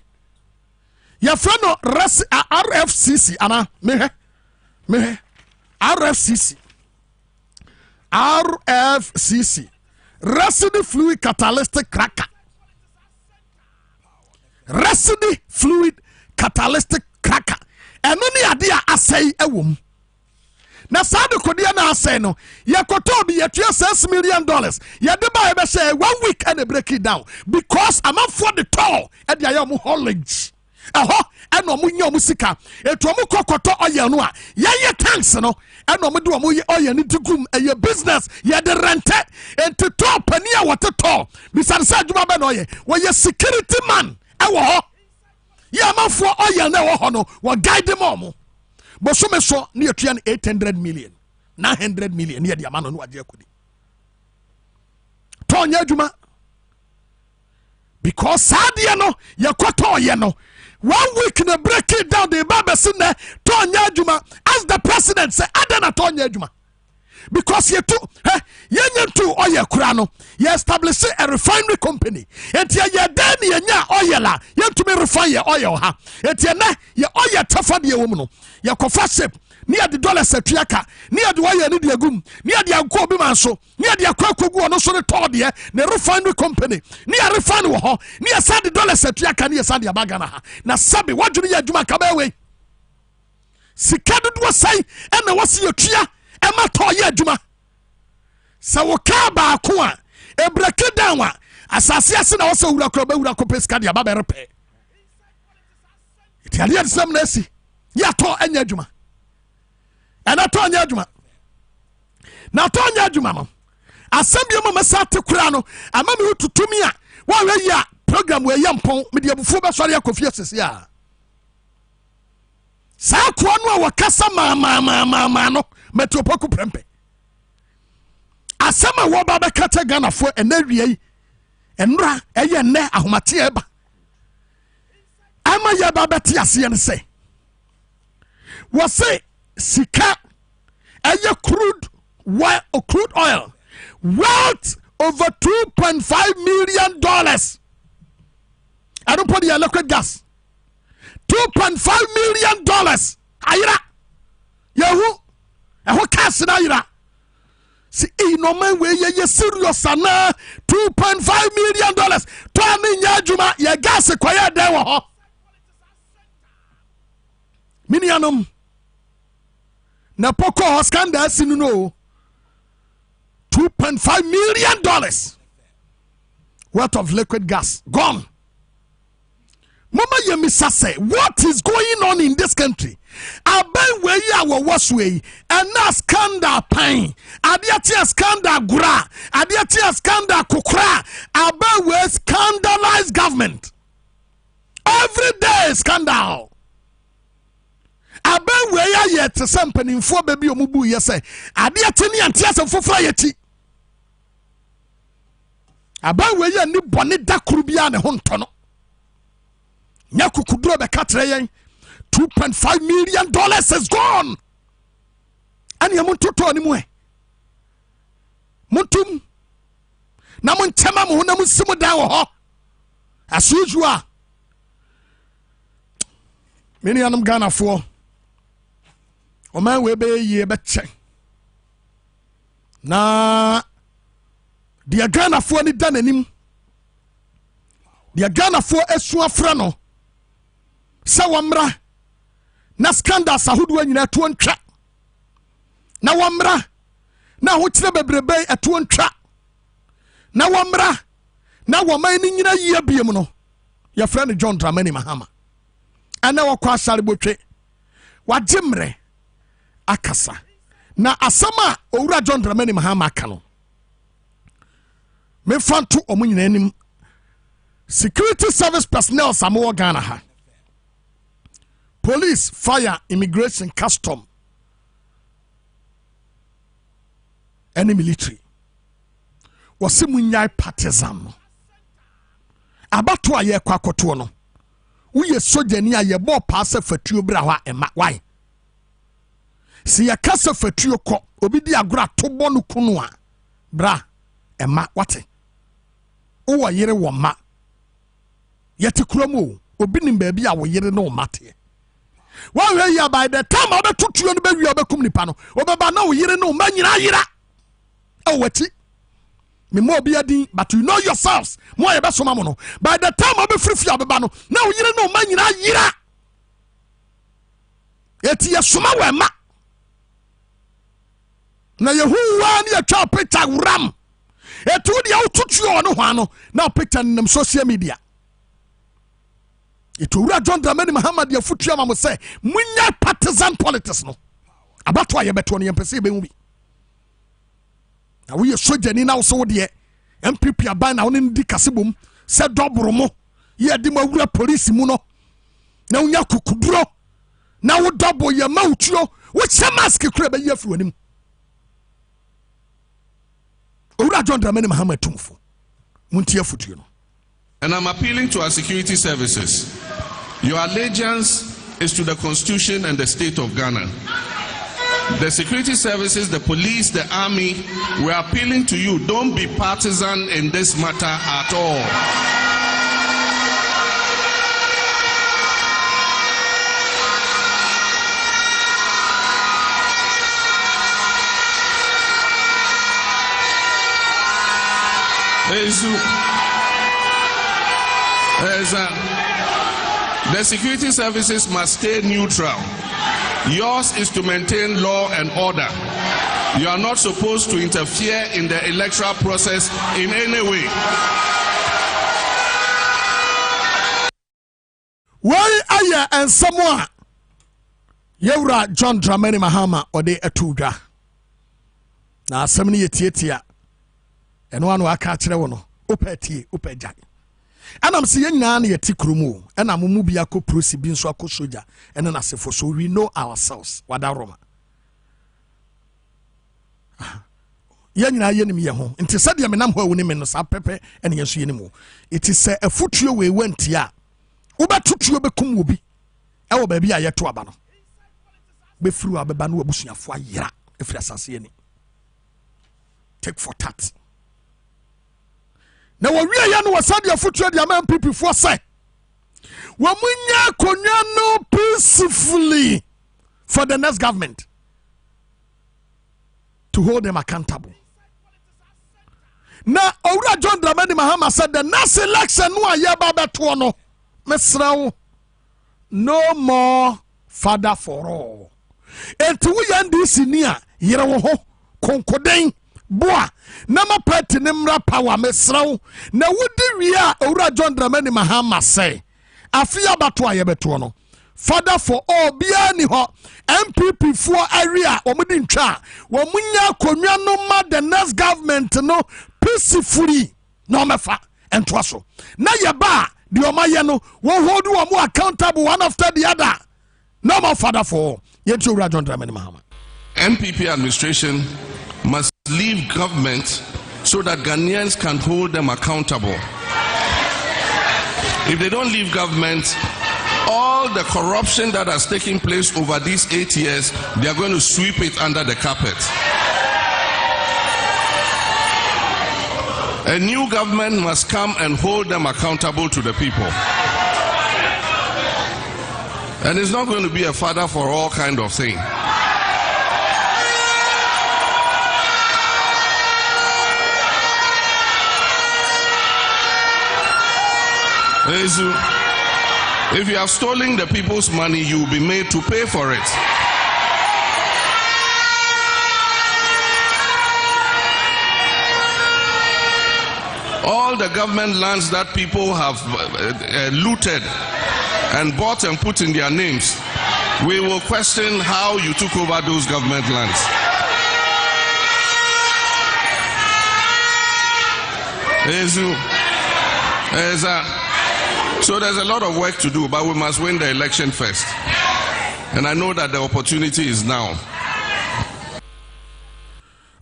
Your friend no RFCC ana me RFCC residue fluid catalytic cracker. Residue fluid catalytic cracker. And only idea asay ewum. Na sade kodia na asay no yakoto bi $6 million. Ya de ba be say 1 week and break it down because I'm for the tall and ya mu haulage. Eho eno mu nya mu sika etu mu kokoto oil no a ye tanks no eno mu de mu oil ni digum eye business ye de rent enti top pani a wote to bisan sa djuma be no ye security man ewo ho ya mafo oil na wo ho no wo guide them omo boso me so na yetua 800 million 900 million ye dia mano no ade akodi to nya djuma because sadia no ye koto ye no 1 week na break it down the baba sinne to nya djuma as the president say adana to nya djuma because ye to yenyentu oil kura no ye establish a refinery company enti ye dan ye nya oil la yentumi refine ye oil ha enti na ye oil tafa de wom no ye kofa shape ni ade dollars atuaka ni ade oil ni de agum ni ade anko bi man so ni ade akwakogu ono so ne to de ne refinery company ni a refine wo ho ni ye sade dollars atuaka ni ye sade abaga na ha na sabe wadwuni ye adwuma ka ba we sika dodo sai na wasi ye tua ema to ye adwuma sa wo ka ba ko a e break down a asase ase na wo se wura kro ba wura ko peska dia ba be repe iti ali adisam na si ya to anya adwuma ana to anya adwuma na to anya adwuma no asem bi mo masa te kura no ama me tutumi a wa we ya program we ya mpon me de abufu be sori akofie sese a sa ko no a wakasa ma no metropoku prempe asema wo ba be kata Ghana fo enawie enra eye ne ahomate eba ama ya ba beti ase ne say wo say sika eye crude oil worth over $2.5 million. I don't put the electric gas $2.5 million ayira yahu eho cash na ayira See, no man way ye serious ana $2.5 million. Tony Nyajuma, ye gas a quiet there. Minianum. Na poko scandal sinuno. $2.5 million worth of liquid gas gone. Mama Yemisa say, what is going on in this country? Aben we ya was way and na scandal pain. Adiatia scandal gura. Adiatia scandal kukra. Aben we scandalized government. Every day scandal. Aben we ya yet something in for baby omubu yese. Adiatini antias and for flyeti. Aben we ya ni boni da kurubia ne hontono. Nyakukudro be katre $2.5 million is gone. And you want to turn him Muntum Namun Tamamu Namusimu Dawa as usual. Many of them Ghana for O man will be ye betche. Na the Ghana for any done him. The Ghana for Esua Frano. Sawamra na scandal sahudu nyina to ntwa na wamra na hokyere bebrebe eto ntwa na wamra na woman ni nyina yie biem no ya friend John Dramani Mahama ana wakwa asare botwe wagimre akasa na asama owura John Dramani Mahama aka no me fanto omunyina anim security service personnel samo Ghana ha. Police, fire, immigration, custom, any military. Wasimunyai partisan. Abatwa ye kwa koto no. Uye soja ni ye bo passe fatuo brawa ema why? Si ya kasa fatuo ko obidi agura to bonu kunu a bra ema wate. Uwa yere wo ma. Yete kromo obi nim baabi a wo yere no mate. One way by the time I took you on the baby of a kumnipano, over no yere no man yira. Oh, what it? Me more be a ding, but you know yourselves. More about some mamono. By the time I be free for Abano, now you know man yira. Eti ya suma we ma. Na ye who one ya child picture ram. Etu di out took you on no now picture in them social media. It will John Dramani Muhammad ya futu ama say munya partisan politics no abatwa ye beto ne mpese be mubi na we soja ni na so de MPP aban na woni ndi kasebom se dobro mo ye di mawura police mu no na unya kukuduro na wo dobo ye mawutuo wo che mask kura be ye afro anim owura John Dramani Muhammad tumfo muntie futu no. And I'm appealing to our security services. Your allegiance is to the Constitution and the state of Ghana. The security services, the police, the army, we're appealing to you. Don't be partisan in this matter at all. The security services must stay neutral. Yours is to maintain law and order. You are not supposed to interfere in the electoral process in any way. Why are you and someone? Yewra John Dramani Mahama or de etuda. Na 78 and one waka chrewono. Upeti, upejai. And I'm seeing nan ye tikrumu, and I'm mubiako prosi bin so soja, and then I say for so we know ourselves. Wadaroma. Yanina yenimi yaho. Inti said yaminam ho women no pepe and yesu yenimu. It is a footio we went ya. Uba tutu be kum wobi. Ewo baby a yeto abano. Be fru abebanu abusuya fo ayira. Efri asase ani. Take for that. Now we are no wasadi afutu the man people for say. Wamunya konya no peacefully for the next government. to hold them accountable. Now, Owura John Dramani Mahama said the next election no ayaba beto no. Mesrao, no more father for all. Enti we yan this nia yere wo ho konkoden boa na ma party nemra power mesrao na wodi wi a Owura John Dramani Mahama say afia bato ayebeto no father for all bia ni ho MPP for area omudi ntwa wo munya konwa no ma the next government no peacefully no mefa entwa so na yeba the omaye no wo hold wo accountable one after the other. No more father for all. Yet you John Dramani Mahama. MPP administration must leave government so that Ghanaians can hold them accountable. If they don't leave government, all the corruption that has taken place over these 8 years, they are going to sweep it under the carpet. A new government must come and hold them accountable to the people. And it's not going to be a father for all kind of thing. If you have stolen the people's money, you will be made to pay for it. All the government lands that people have looted and bought and put in their names, we will question how you took over those government lands. So there's a lot of work to do, but we must win the election first. And I know that the opportunity is now.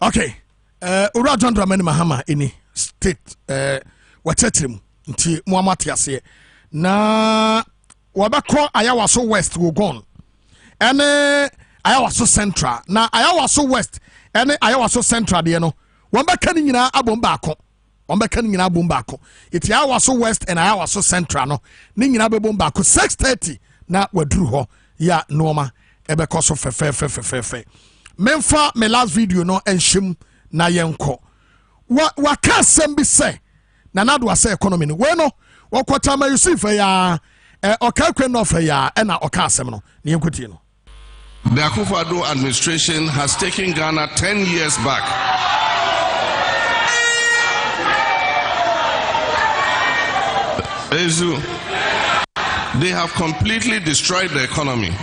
Okay. Owura John Dramani Mahama ini state watetrim nti muamati ase na wabako Ayawaso West will gone ene Ayawaso Central na Ayawaso West ene Ayawaso Central de no wambaka ni nyina abomba ako wambaka ni nyina abomba ako iti Ayawaso West and Ayawaso Central no ni nyina abomba ako 6:30 na waduru ho ya noma ebeko so fefe memfa me last video no enhim na yenko wa ka sembi say na nado ase economy no we no wakota ma Yusuf ya okakwe no fa ya e na oka asem no ne yenkoti no. The Akufo-Addo administration has taken Ghana 10 years back. They have completely destroyed the economy.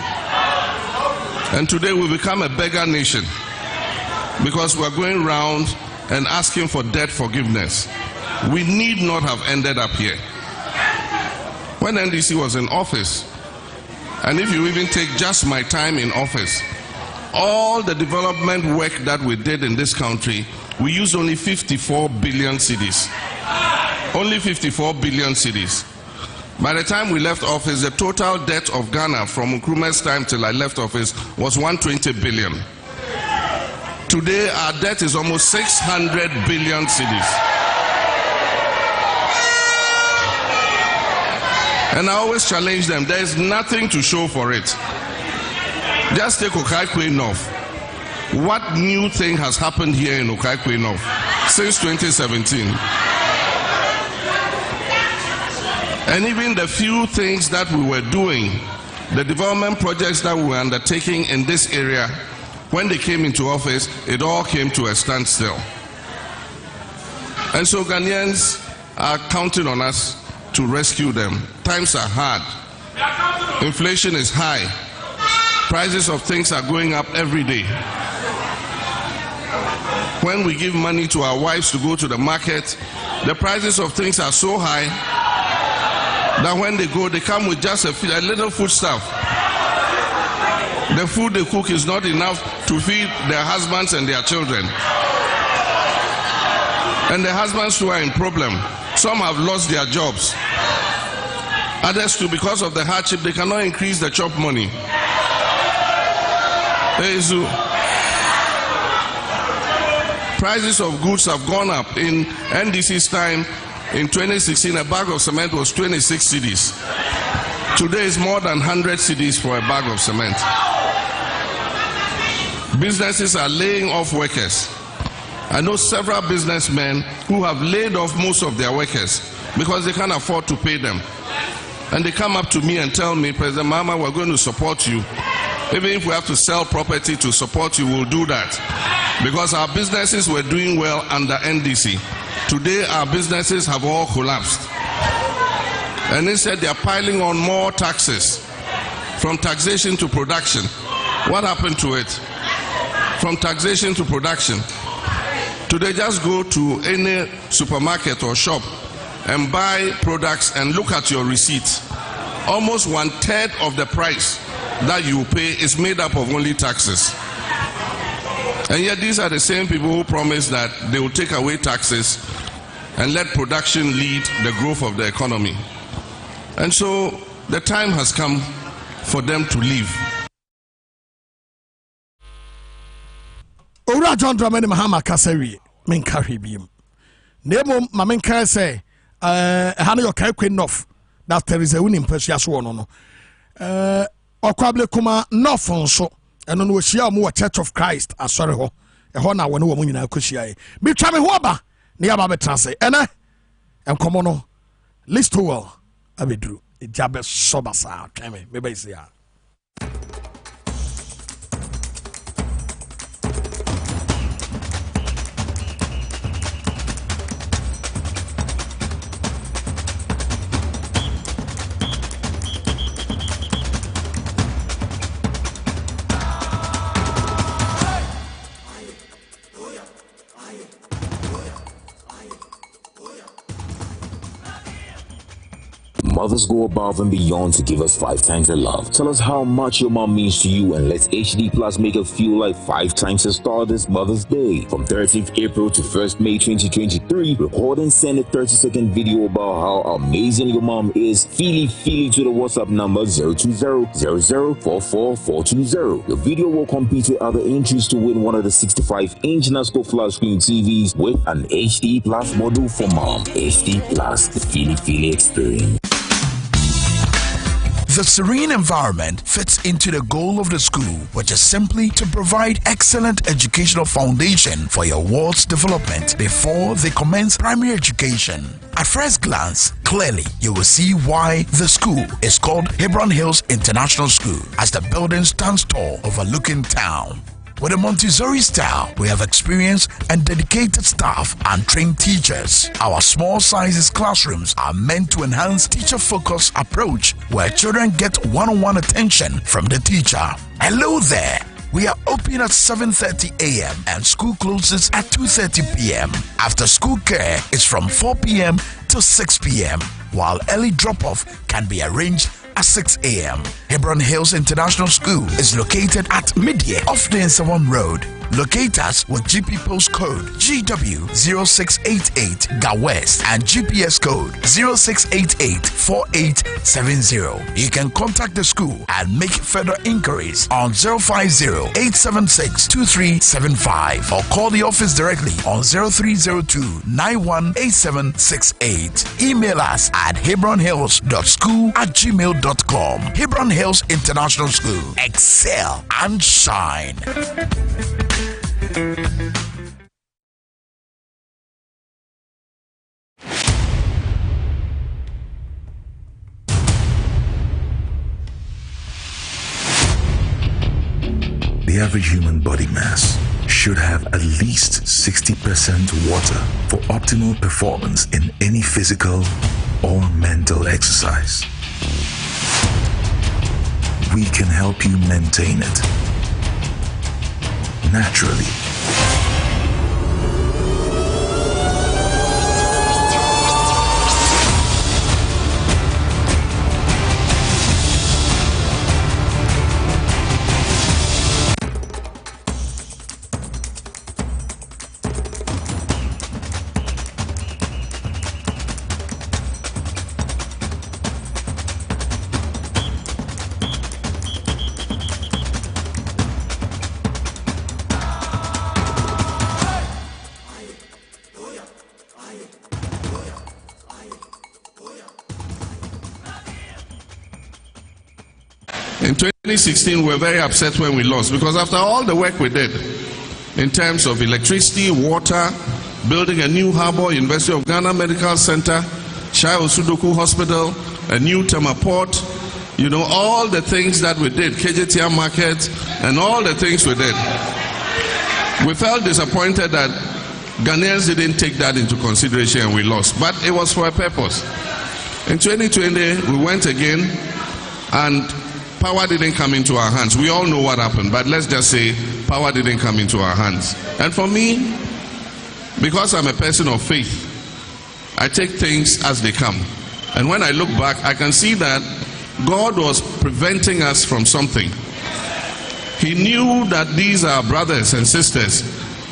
And today we become a beggar nation because we are going around and asking for debt forgiveness. We need not have ended up here. When NDC was in office, and if you even take just my time in office, all the development work that we did in this country, we used only 54 billion cedis. Only 54 billion cedis. By the time we left office, the total debt of Ghana from Nkrumah's time till I left office was 120 billion. Today, our debt is almost 600 billion cedis. And I always challenge them, there is nothing to show for it. Just take Okaikwe North. What new thing has happened here in Okaikwe North since 2017? And even the few things that we were doing, the development projects that we were undertaking in this area, when they came into office, it all came to a standstill. And so Ghanaians are counting on us to rescue them. Times are hard. Inflation is high. Prices of things are going up every day. When we give money to our wives to go to the market, the prices of things are so high that when they go, they come with just a little food stuff. The food they cook is not enough to feed their husbands and their children. And the husbands who are in problem, some have lost their jobs. Others too, because of the hardship, they cannot increase the chop money. Prices of goods have gone up. In NDC's time, in 2016, a bag of cement was 26 cedis. Today is more than 100 cedis for a bag of cement. businesses are laying off workers. I know several businessmen who have laid off most of their workers because they can't afford to pay them. And they come up to me and tell me, President Mahama, we're going to support you. Even if we have to sell property to support you, we'll do that. Because our businesses were doing well under NDC. Today, our businesses have all collapsed. And instead, they're piling on more taxes, from taxation to production. What happened to it? From taxation to production. Today, just go to any supermarket or shop and buy products and look at your receipts. Almost 1/3 of the price that you pay is made up of only taxes. And yet these are the same people who promise that they will take away taxes and let production lead the growth of the economy. And so the time has come for them to leave. Ora John Dramani Mahama Kasari, Minkari Beam. Nemo Mamenka say, Hano Kai enough that there is a winning precious one. Okwable Kuma Nofon so, and on which you are Church of Christ, as sorry ho, a honor when woman in Akushia. Be Chami Waba, Niababe Transe, and Comono, list to well, I be drew, it jabber sobasa, Kame, maybe say. Mothers go above and beyond to give us 5 times the love. Tell us how much your mom means to you and let's HD Plus make it feel like 5 times the star this Mother's Day. From 13th April to 1st May 2023, record and send a 30-second video about how amazing your mom is. Feely to the WhatsApp number 020-0044-420. Your video will compete with other entries to win one of the 65-inch NASCO flat screen TVs with an HD Plus module for mom. HD Plus, the Feely experience. The serene environment fits into the goal of the school, which is simply to provide excellent educational foundation for your ward's development before they commence primary education. At first glance, clearly you will see why the school is called Hebron Hills International School, as the building stands tall overlooking town. With a Montessori style, we have experienced and dedicated staff and trained teachers. Our small sizes classrooms are meant to enhance teacher-focused approach where children get one-on-one attention from the teacher. Hello there! We are open at 7:30 a.m. and school closes at 2:30 p.m. After school care is from 4 p.m. to 6 p.m. while early drop-off can be arranged at 6 a.m. Hebron Hills International School is located at Midye off the Nsawam Road. Locate us with GP postcode GW0688 GA West and GPS code 06884870. You can contact the school and make further inquiries on 050-876-2375 or call the office directly on 0302-918768. Email us at hebronhills.school@gmail.com. Hebron Hills International School. Excel and shine. The average human body mass should have at least 60% water for optimal performance in any physical or mental exercise. We can help you maintain it naturally. 2016, we were very upset when we lost, because after all the work we did in terms of electricity, water, building a new harbour, University of Ghana Medical Center, Shai Osudoku Hospital, a new Tema port, you know, all the things that we did, KJTR market, and all the things we did. We felt disappointed that Ghanaians didn't take that into consideration and we lost, but it was for a purpose. In 2020, we went again, and power didn't come into our hands. We all know what happened, but let's just say power didn't come into our hands. And for me, because I'm a person of faith, I take things as they come. And when I look back, I can see that God was preventing us from something. He knew that these our brothers and sisters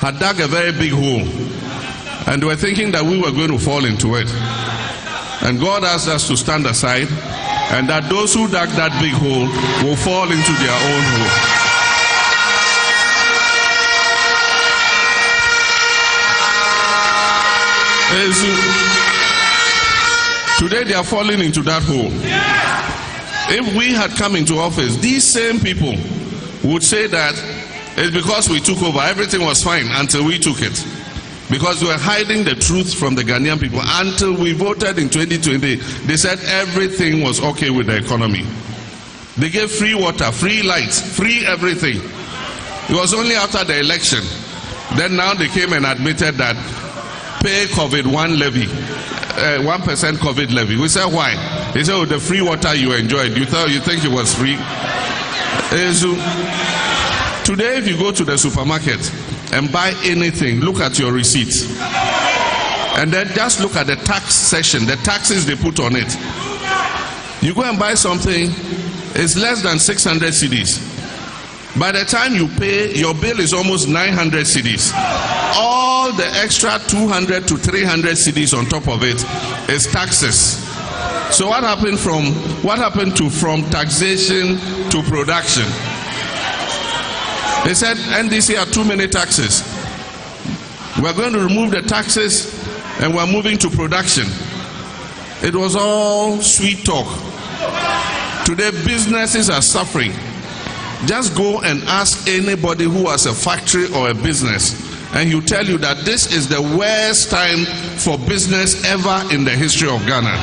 had dug a very big hole, and they were thinking that we were going to fall into it. And God asked us to stand aside, and that those who dug that big hole will fall into their own hole. Today they are falling into that hole. If we had come into office, these same people would say that it's because we took over, everything was fine until we took it. Because we were hiding the truth from the Ghanaian people. Until we voted in 2020, they said everything was okay with the economy. They gave free water, free lights, free everything. It was only after the election. Then now they came and admitted that pay COVID-1 levy, 1% COVID levy. We said why? They said, oh, the free water you enjoyed. You think it was free? Today, if you go to the supermarket and buy anything, look at your receipts. And then just look at the tax section, the taxes they put on it. You go and buy something, it's less than 600 cedis. By the time you pay, your bill is almost 900 cedis. All the extra 200 to 300 cedis on top of it is taxes. So what happened from taxation to production? They said NDC had too many taxes. We're going to remove the taxes and we're moving to production. It was all sweet talk. Today businesses are suffering. Just go and ask anybody who has a factory or a business, and he'll tell you that this is the worst time for business ever in the history of Ghana.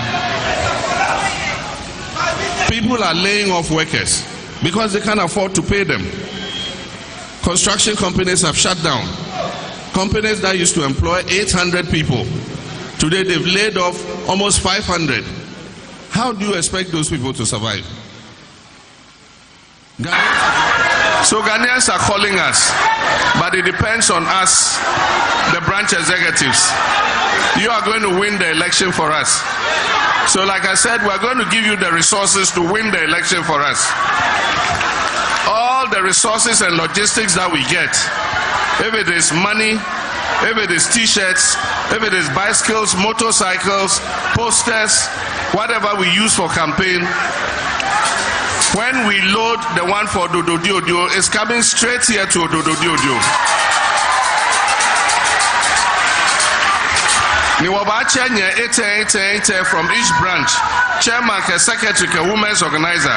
People are laying off workers because they can't afford to pay them. Construction companies have shut down. Companies that used to employ 800 people, today they've laid off almost 500. How do you expect those people to survive? So Ghanaians are calling us, but it depends on us, the branch executives. You are going to win the election for us. So like I said, we're going to give you the resources to win the election for us. All the resources and logistics that we get, if it is money, if it is t-shirts, if it is bicycles, motorcycles, posters, whatever we use for campaign, when we load the one for Dododiodio, it's coming straight here to Dododiodio. From each branch, chairman, secretary, women's organizer.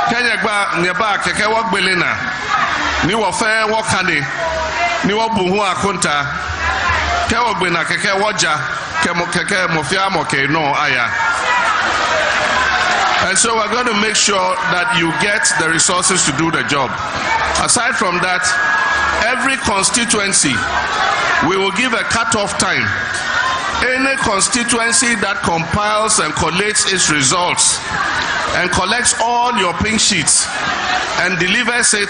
Kenya Neba Keke Wok Belina, Niwa Fair Wakani, Niwa Buhu Akunta, Kewabina Keke Waja, Kemo Keke Mofia Moke, no Aya. And so we're going to make sure that you get the resources to do the job. Aside from that, every constituency, we will give a cut-off time. Any constituency that compiles and collates its results and collects all your pink sheets and delivers it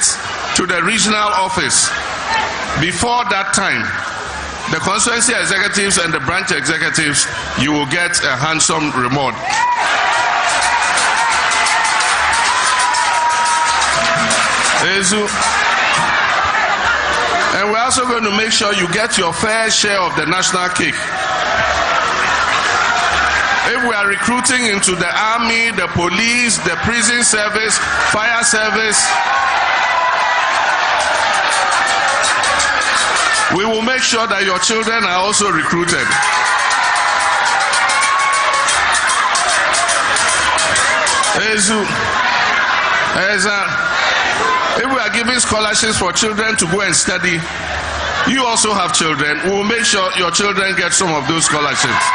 to the regional office before that time, the constituency executives and the branch executives, you will get a handsome reward. And we're also going to make sure you get your fair share of the national cake. If we are recruiting into the army, the police, the prison service, fire service, we will make sure that your children are also recruited. If we are giving scholarships for children to go and study, you also have children. We will make sure your children get some of those scholarships.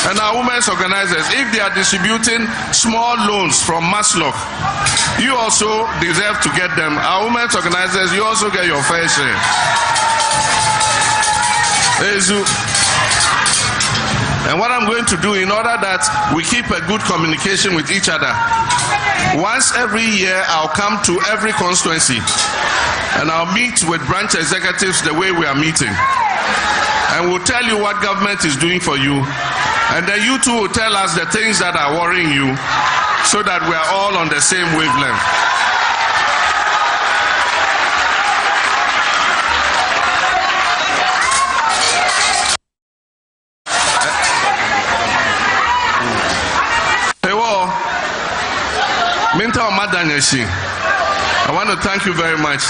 And our women's organizers, if they are distributing small loans from Maslow, you also deserve to get them. Our women's organizers, you also get your fair share. And what I'm going to do, in order that we keep a good communication with each other, once every year I'll come to every constituency and I'll meet with branch executives the way we are meeting. And we'll tell you what government is doing for you. And then you too will tell us the things that are worrying you, so that we are all on the same wavelength. I want to thank you very much.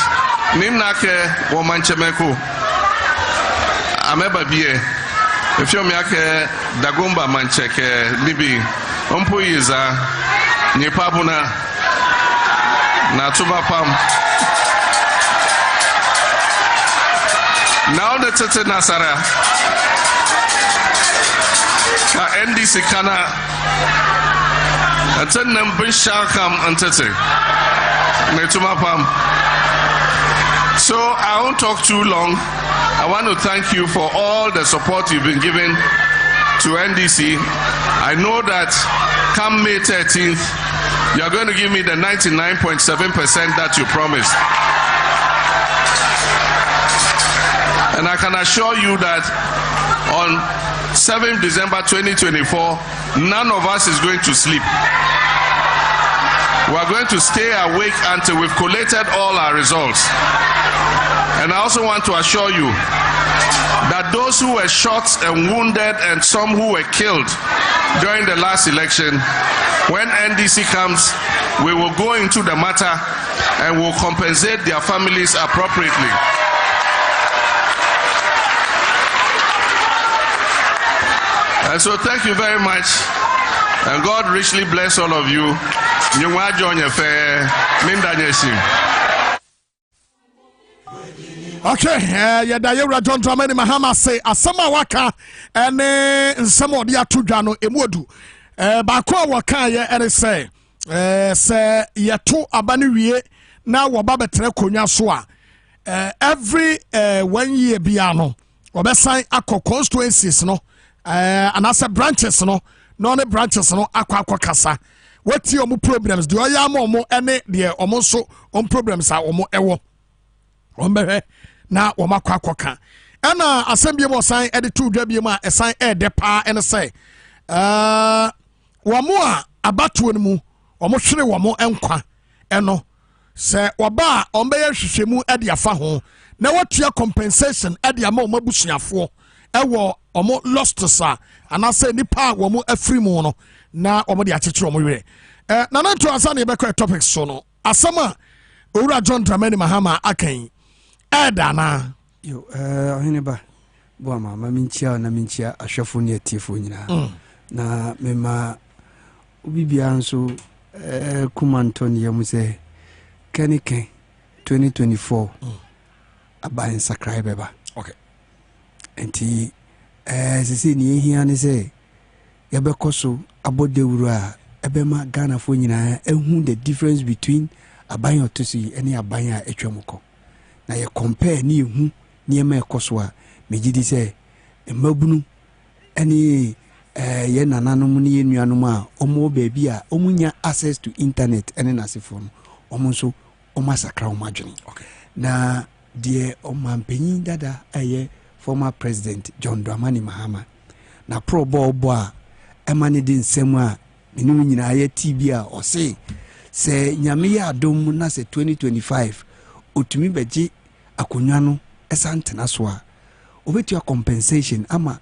Nimnake womanchemeko ameba bie efio miake dagomba mancheke libi ompo yiza nyepabuna na tubapam now the tete nasara ka NDC kana aten number shakam antete metumapam. So I won't talk too long. I want to thank you for all the support you've been giving to NDC. I know that come May 13th, you're going to give me the 99.7% that you promised. And I can assure you that on 7th December 2024, none of us is going to sleep. We are going to stay awake until we've collated all our results. And I also want to assure you that those who were shot and wounded and some who were killed during the last election, when NDC comes, we will go into the matter and will compensate their families appropriately. And so thank you very much, and God richly bless all of you. Okay, Yadayura John Dramani Mahama say Asama Waka and some of the Atujano Emudu. Bako Waka ye and say Yatu Abaniwie now Wababetre Konya Swa. Every 1 year biano, Obesan Ako constituencies no, and as a branches no, non branches no, Aqua Kasa. What your problems? Do I am more any dear almost so on problems are more ewo. Na wama kwakwoka ana assembly mo sign editu dwabie ma assign de pa ene say wamo a abatuo ne mu omo hwere wamo enkwa eno se oba ombeye hwehwemu de afa ho na watua compensation de ama o mabusuafo ewo omo lost sa ana say nipa wamo afiri mu no na omo de akyekyere omo were na nanto asa na ebekọ topics so no asama owura John Dramani Mahama akan Edana. Yo, Oheneba Boamah Bennie na minchia ashafo ne atifo nyina. Na mema ubibia nso kumanton yamu se kenike 2024 aban subscribe ba. Okay. Enti sisi ni ehia ne se yabekoso abodewuru a ebema Ghana fo nyina ehu the difference between aban otosi ene aban a etwemko. Na ye compare ni ehu niema ekoso a megidi se emabunu ene ye nananom ne ye nuanom a omo baabi a omunya access to internet ene nasefo no omo so omo asakra omo adwene. Okay. Na de omampanyin dada aye former president John Dramani Mahama na pro bobo a emane de nsem a menu nyina ye TB a ose se nyame ya adom na se 2025 otumi beji akonwa no esantena so a obetua compensation ama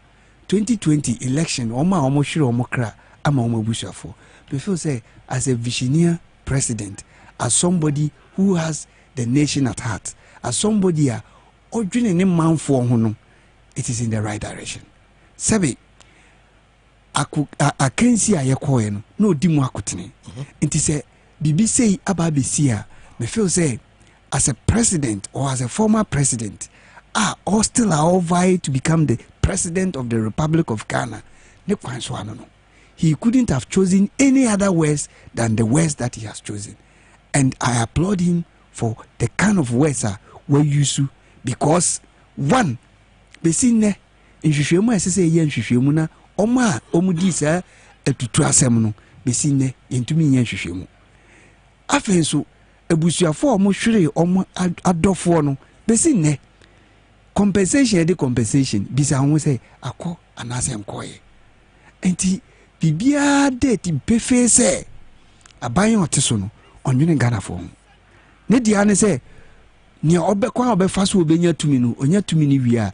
2020 election oma omo hwere omo kra ama omo busuafo. We feel say as a visionary president, as somebody who has the nation at heart, as somebody a odwene ne manfo ho no, it is in the right direction. Sebi akansi a yɛkɔɛ no na ɔdi mu akotene nti sɛ biribi sei aba abɛsi a me feel say as a president or as a former president or still all vie to become the president of the Republic of Ghana, he couldn't have chosen any other words than the words that he has chosen. And I applaud him for the kind of words we use because one, besine nhwehwemu asese ye nhwehwemu na oma omudi sa etutu asem no besine yentumi nye nhwehwemu afenso ebusuafo omo hwere omo adofo no besine compensation bisa ho say akọ anase nkoye enti bibia date befe say aban oteso no onwene Ghana fo ne dia ne say ni obekwa obefa so obenya tumi no onya tumi ni wi a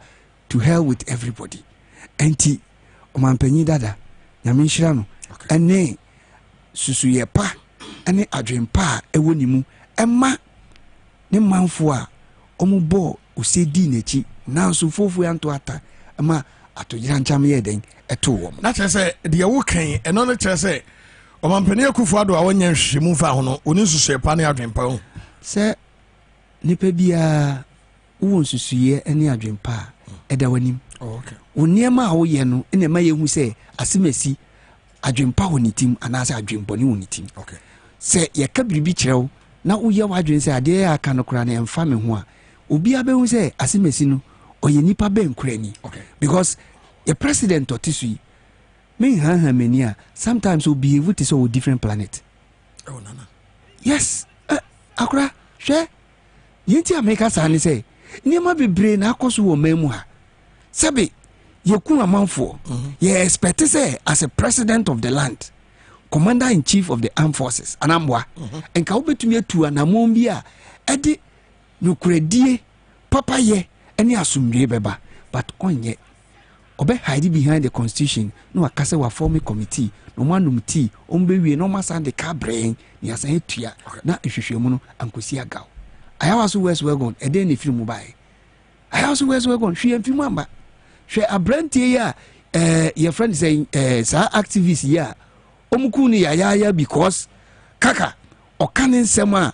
to hell with everybody enti omampanyi dada nyame nhira no ene susuye pa ene adwempa ewo nimu ema ne manfo a omubo osedi nechi nanso fofu yanto ata ema atogira ncham ye den eto wo na kyerɛ de wo kan eno no kyerɛ sɛ omampanyi akufo ado a wonya nhwehwemu fa ho no oni susuye pa ne adwempa ho sɛ nipa bia wo nsusuye ene adwempa eda wanim okay oniema a wo ye no ene ma yehu sɛ asemasi adwempa ho nitim anase adwemponi ho nitim okay sɛ yɛka biribi kyerɛw na woyɛ wadwen sɛ adeɛ yɛ aka no kora na ɛmfa me ho a obi abɛhu sɛ asemasi no ɔyɛ nipa bɛnkurani because a president ɔte so yi menhaha m'ani a sometimes will behave to so different planet. Oh nana. Yes, akora hwɛ yɛnti America saa ne sɛ nneɛma bebree na akɔ so wɔ mamu ha sɛbe yɛku amanfoɔ yɛ expect sɛ as a president of the land commander in chief of the armed forces anamboa enka wobetumi atu anamon bi a ɛde nokuradie papayɛ ɛne asomdwe bɛba but ɔnyɛ obe hide behind the constitution no akase wa form a committee no manum tea ombewie no masa de ka brain ni asan etua na ehwehwemu no ankosi agaw ayawaso west wagon eden ne film bai ayawaso west wagon hwe film amba hwe abrantie ya your friend saying sa activist ya omuku ni ya because kaka okanin sema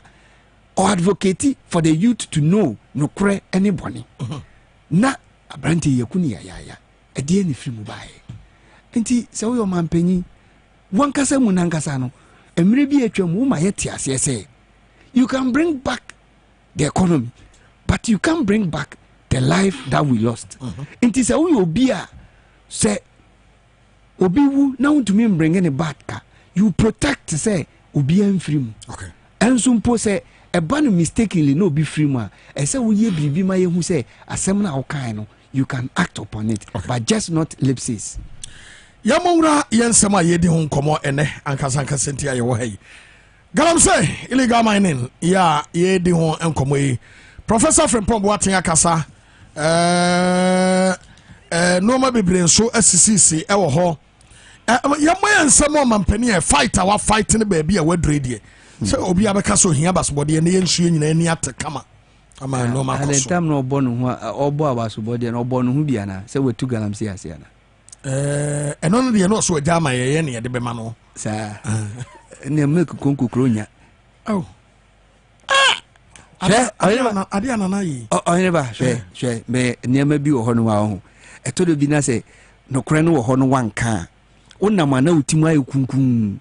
or advocate for the youth to know no kure anybody na abrantie yakuni ya ɛdeɛ ne firi mu bae nti sɛ woyɛ ɔmampanyi wankasa mu nankasa no mmerɛ bi atwam wo ma yɛte aseɛ sɛ you can bring back the economy but you can't bring back the life that we lost nti sɛ woyɛ obi a sɛ obi wu na wontumi mbringe ne back ka you protect sɛ obi amfiri mu ɛnso mpo sɛ ɛba no mistakenly na obi firi mu a ɛsɛ woyɛ biribi ma yɛhu sɛ asɛm na wokae no you can act upon it but just not lipses. Yamura yensema yedi hun komo ene ankasa nti aye wo hayi. Galam say illegal mining ya yedi hun enkomo yi. Professor Frimpong Boateng akasa no ma bebre nso asisisi e wo ho. Yamma yensema mampani e fighter wa fight ne ba bia wadre die. Say obi abeka so hia basbode ne yensu nyina ani atakama. Ama no ma koso. Alentam no bonu ho obo abasubode no bonu ho bia na se wetu galam se ase ana. Eno no de no so agama ye ne ye de bema no. Sa. Ne milk konkokro nya. Oh. Ade anana yi. Oheneba hwe me niam bi wo ho no wa ho. Etodo bi na se no kore no wo ho no wanka. Wonam ana utimu ayi kunkun.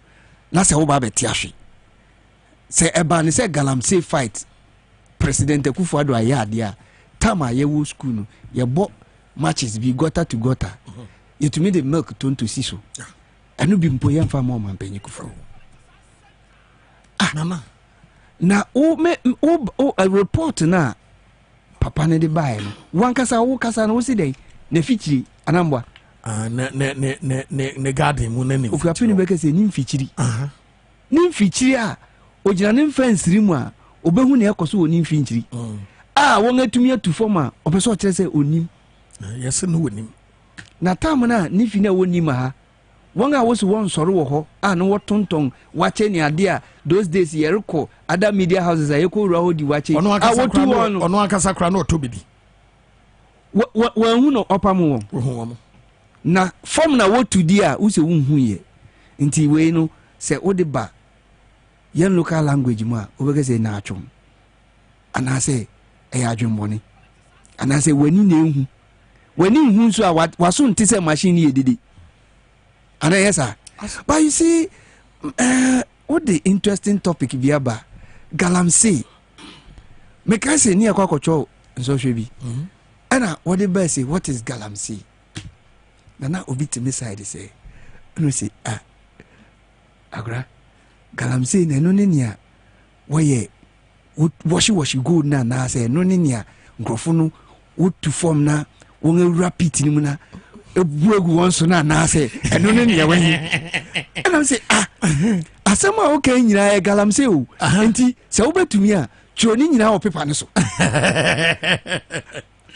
Na se wo ba beti ahwe. Se eba ne se galam se fight. President Akufo-Addo ayadia tama yewo school no yebo matches bi gota to gota yetumi de milk ton to siso anu bi mpo yemfa ma mampanyi Akufo nana na o report na papa ne de bae no wankasa wo kasa no wo si den na fichiri anambwa ne garden mu na ne ofuapini beke se ni mfichiri ni mfichiri a ogina ne mfansiri mu a obehu ne ekoso oni mfinchiri won atumi atu forma opeso kire se onim yes no onim na tam na ni fi na onim ha won a wosu won soro wo ho no wotonton wache ne ade a those days yereko other media houses ayeko ru ho di wache ono akasa kra na otobidi wa hu no opam wo hu wo na form na what to dia who say unhu ye nti we no say odiba yen local language mu a obege say na atwom ana say e adwembone ana say wani na ehu wani hu so a waso nti say machine ye didi ana yes sir. But you see what the interesting topic biaba galamsey make I say ni akwakocho nso hwebi ana what the best say what is galamsey na obi timi side say no say agra galamsey na no nia woye washi good na say no nia nkrofo no wotu form na won rapid ni mu na ebuegu won so na say eno ne nia wahi and I say asema okay nyina e galamsey o enti se wobetumi a choni nyina o paper ne so and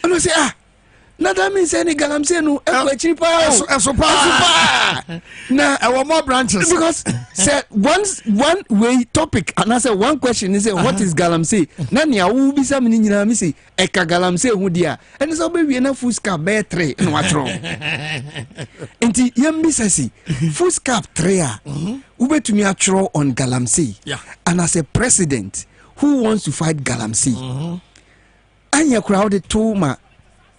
I say na that means any galamsey no ekwachiri pa eso pa na our more branches because say one way topic and I say one question is what is galamsey na nia wo bisa me nyina me say eka galamsey hu dia and so be we na full scarf be 3 no watro enti yem bisa si full scarf 3 a wo betumi atro on galamsey and as a president who wants to fight galamsey anya crowd to ma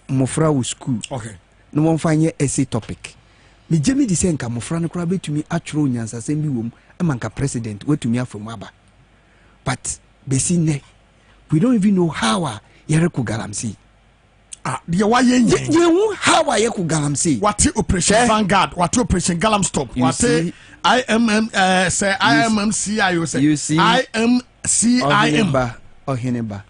mofra wo school no won fanye essay topic me jemi di senka mofra no kra betumi atworo nyansa sem bi wom amanka president wetumi afom aba but besi ne we don't even know how yere ku galamsey the why ye how ye ku galamsey what operation vanguard what operation galamstop what IMM say IMMCIO say IMCIM Oheneba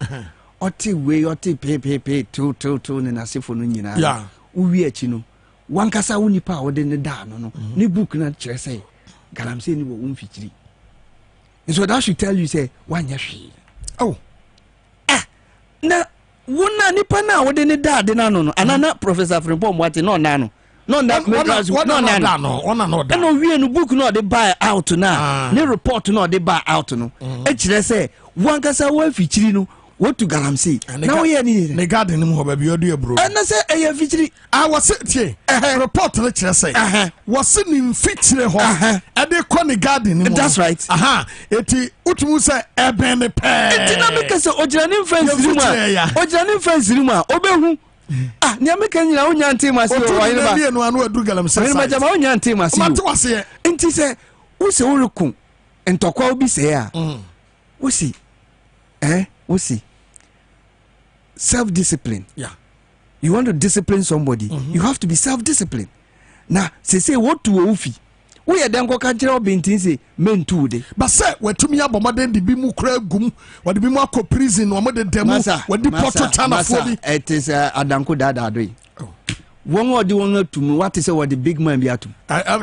oti we oti pe to ne nasefo no nyina uwi achi no wankasa wonipa wode ne da no ne book na kire say galamsey ni wo mfikiri so that should tell you say wanya hwe na wona nipa na wode ne da de na no anana Professor Frimpong Mwate no na no that no we no book no de buy out na ne report no de buy out no e kire say wankasa wo mfikiri no what to galamsey now we ni ne garden mu hoba bi odu ebro na say e fitiri was tie report le kire say was ni mfitire ho e de ko ne garden mu that's right eti utumu say ebe ne pe eti na make say ojirani fence room a obehu ni ameka nyina onya ntema se o wayne ba no anu adu galamsey wayne ba jama onya ntema se mate wase enti say wo se wo rekun entokwa obi say a wo si we see self-discipline. You want to discipline somebody, you have to be self-disciplined. Now, say what to ofi. We are then go kanjira obintin say men too de. But say we tumi abomaden de bi mu kra gum, we de bi mu akọ prison, we de demo, we de porto chana fodi. It is adanko dada do. One or the one to me what is what the big man be atu.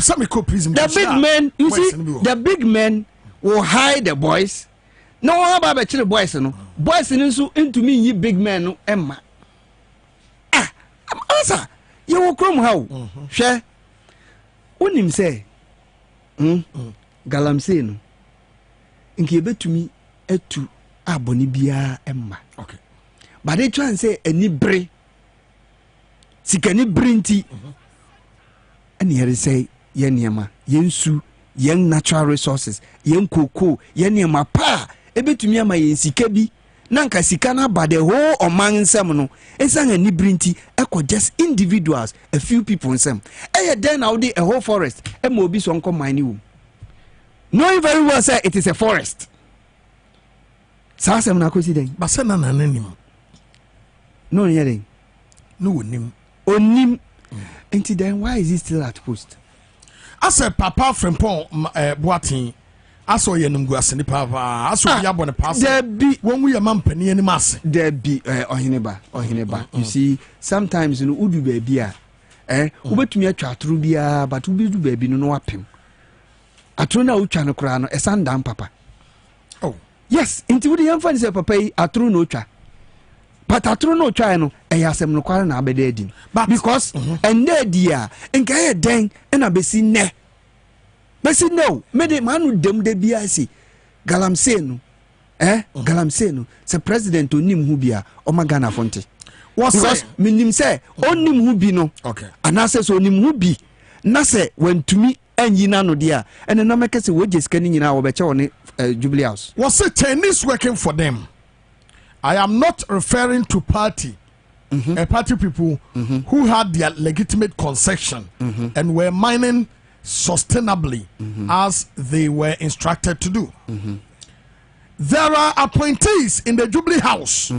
Some ko prison. The big men, you see, the big men will hide the boys. No one about the boys no into me ye big man no emma answer you will come how share when him say galamsey no inki betumi etu aboni bia emma okay but they try and say any bre sikani brinti and here say yen yema yensu yen natural resources yen koko yen yema pa ebetumi ama yen sika bi nanka sika na ba the whole oman nsem no esanga ni brinti eko just individuals a few people nsem then now the a whole forest e mo obi so nko mine wo knowing very well say it is a forest sa asem na kosi den ba se na nanim no yere no onim until then why is he still at post as a papa Frimpong Boatin aso ye num guaseni papa aso ya bone pass there be when we mampani ani masse there be Oheneba you see sometimes you know udu baby ubetumi atwa aturu bia but ubidu baby no apem aturu na utwa no kra no esandam papa yes inti wudi yamfa ni se papa yi aturu no utwa but aturu no utwa no eyasem no kwara na abede adin because ende dia enka ye den na besi ne besi no me de manu dem de bia si galamsey no galamsey no se president onim hu bia o magana fonte because minim say onim hu bi no okay anase so onim hu bi na say wantumi anyina no dia ene na make say woje sika ni nyina wo be che woni Jubilee House was a Chinese working for them. I am not referring to party party people who had their legitimate concession and were mining sustainably as they were instructed to do. There are appointees in the Jubilee House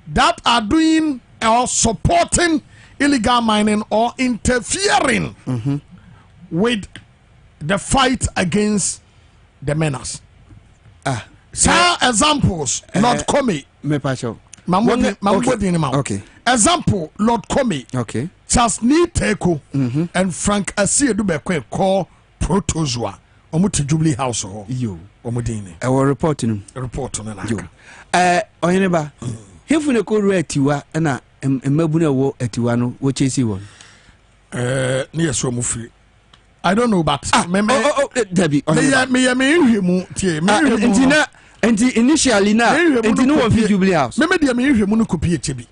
that are doing or supporting illegal mining or interfering with the fight against the menace. Some examples, Lord Comey. Okay. Example, Lord Comey. Okay. Charles Teko and Frank Asiedubekwe call Protozoa. Omuti Jubilee House ho. Yo. Omudini. I will report to him. Report on yo. Oheneba. Hefune ko ru atiwa na mmabuna wo atiwa no wo chesi won. Near so mufri. I don't know, but Debbie. Initially now, and no one for Jubilee House. Maybe the American copy HB.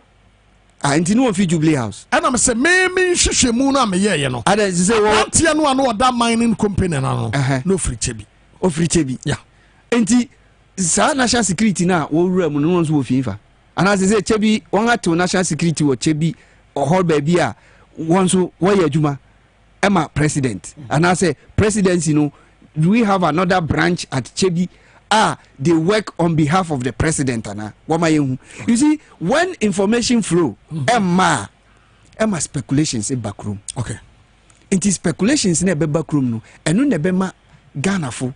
And no one for Jubilee House. And I'm saying, maybe Shimuna, me, you know. I say, well, Tiano, know that mining company, no free chebi. Oh, free chebi. Yeah. And the national security now, all room, no one's with FIFA. And as I say, chebi, one had to national security or chebi or whole baby, once why Juma. Emma president and I say presidency, you know, do we have another branch at Chebi? They work on behalf of the president. You see, when information flow, Emma speculations in back room. Okay. It is speculations in a back room, no, and no nebema Ghana for.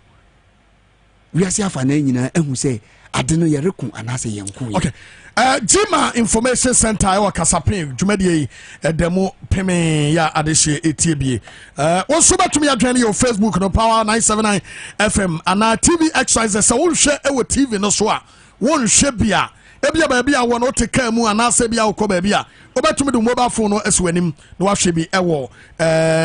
We are seeing and who say, I don't know your record and I say young. Okay. Jima Information Center or Kasapin, Jumedi, demo Peme ya Adeshe ATB. Also back to me at your Facebook no Power 979 FM and our TV exercises. So we'll share our TV no so one shebia. Ebia baby I want to take mu and I say bia ko baby. Oba to me the mobile phone no eswenim no ahwe bi ewo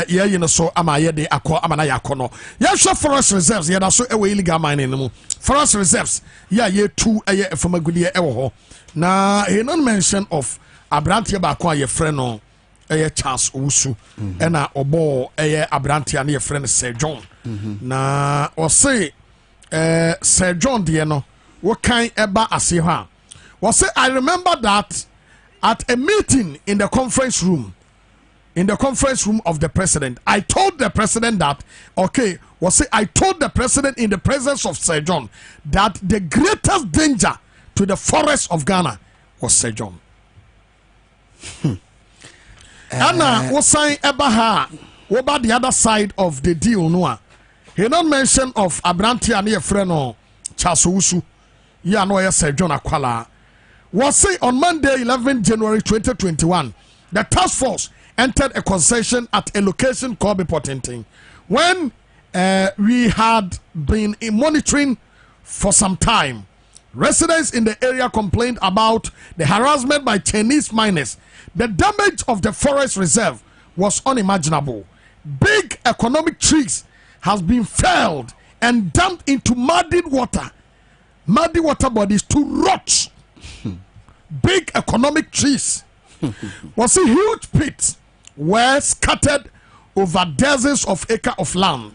ye no so ama ye de akọ amana ya akọ no. Ya hwe forest reserves ye da so ewo illegal mining no mu. Forest reserves ya ye tu eye efamagudie ewo ho. Na he non mention of Abrantia Bakwa ye friend no Charles Owusu ena obo Abrantia na ye friend Sir John na o say Sir John de no what kind eba ase ha o say I remember that at a meeting in the conference room of the president I told the president that okay o say I told the president in the presence of Sir John that the greatest danger to the forest of Ghana was Sir John. Anna was saying Ebaha, what about the other side of the deal? No, he not mention of Abrantia near Freno Charles Owusu. Ya no Sir John Akwala. Was say on Monday, 11 January 2021, the task force entered a concession at a location called Bepotenting. When we had been monitoring for some time. Residents in the area complained about the harassment by Chinese miners. The damage of the forest reserve was unimaginable. Big economic trees has been felled and dumped into muddy water bodies to rot. Big economic trees was a huge pit were scattered over dozens of acres of land.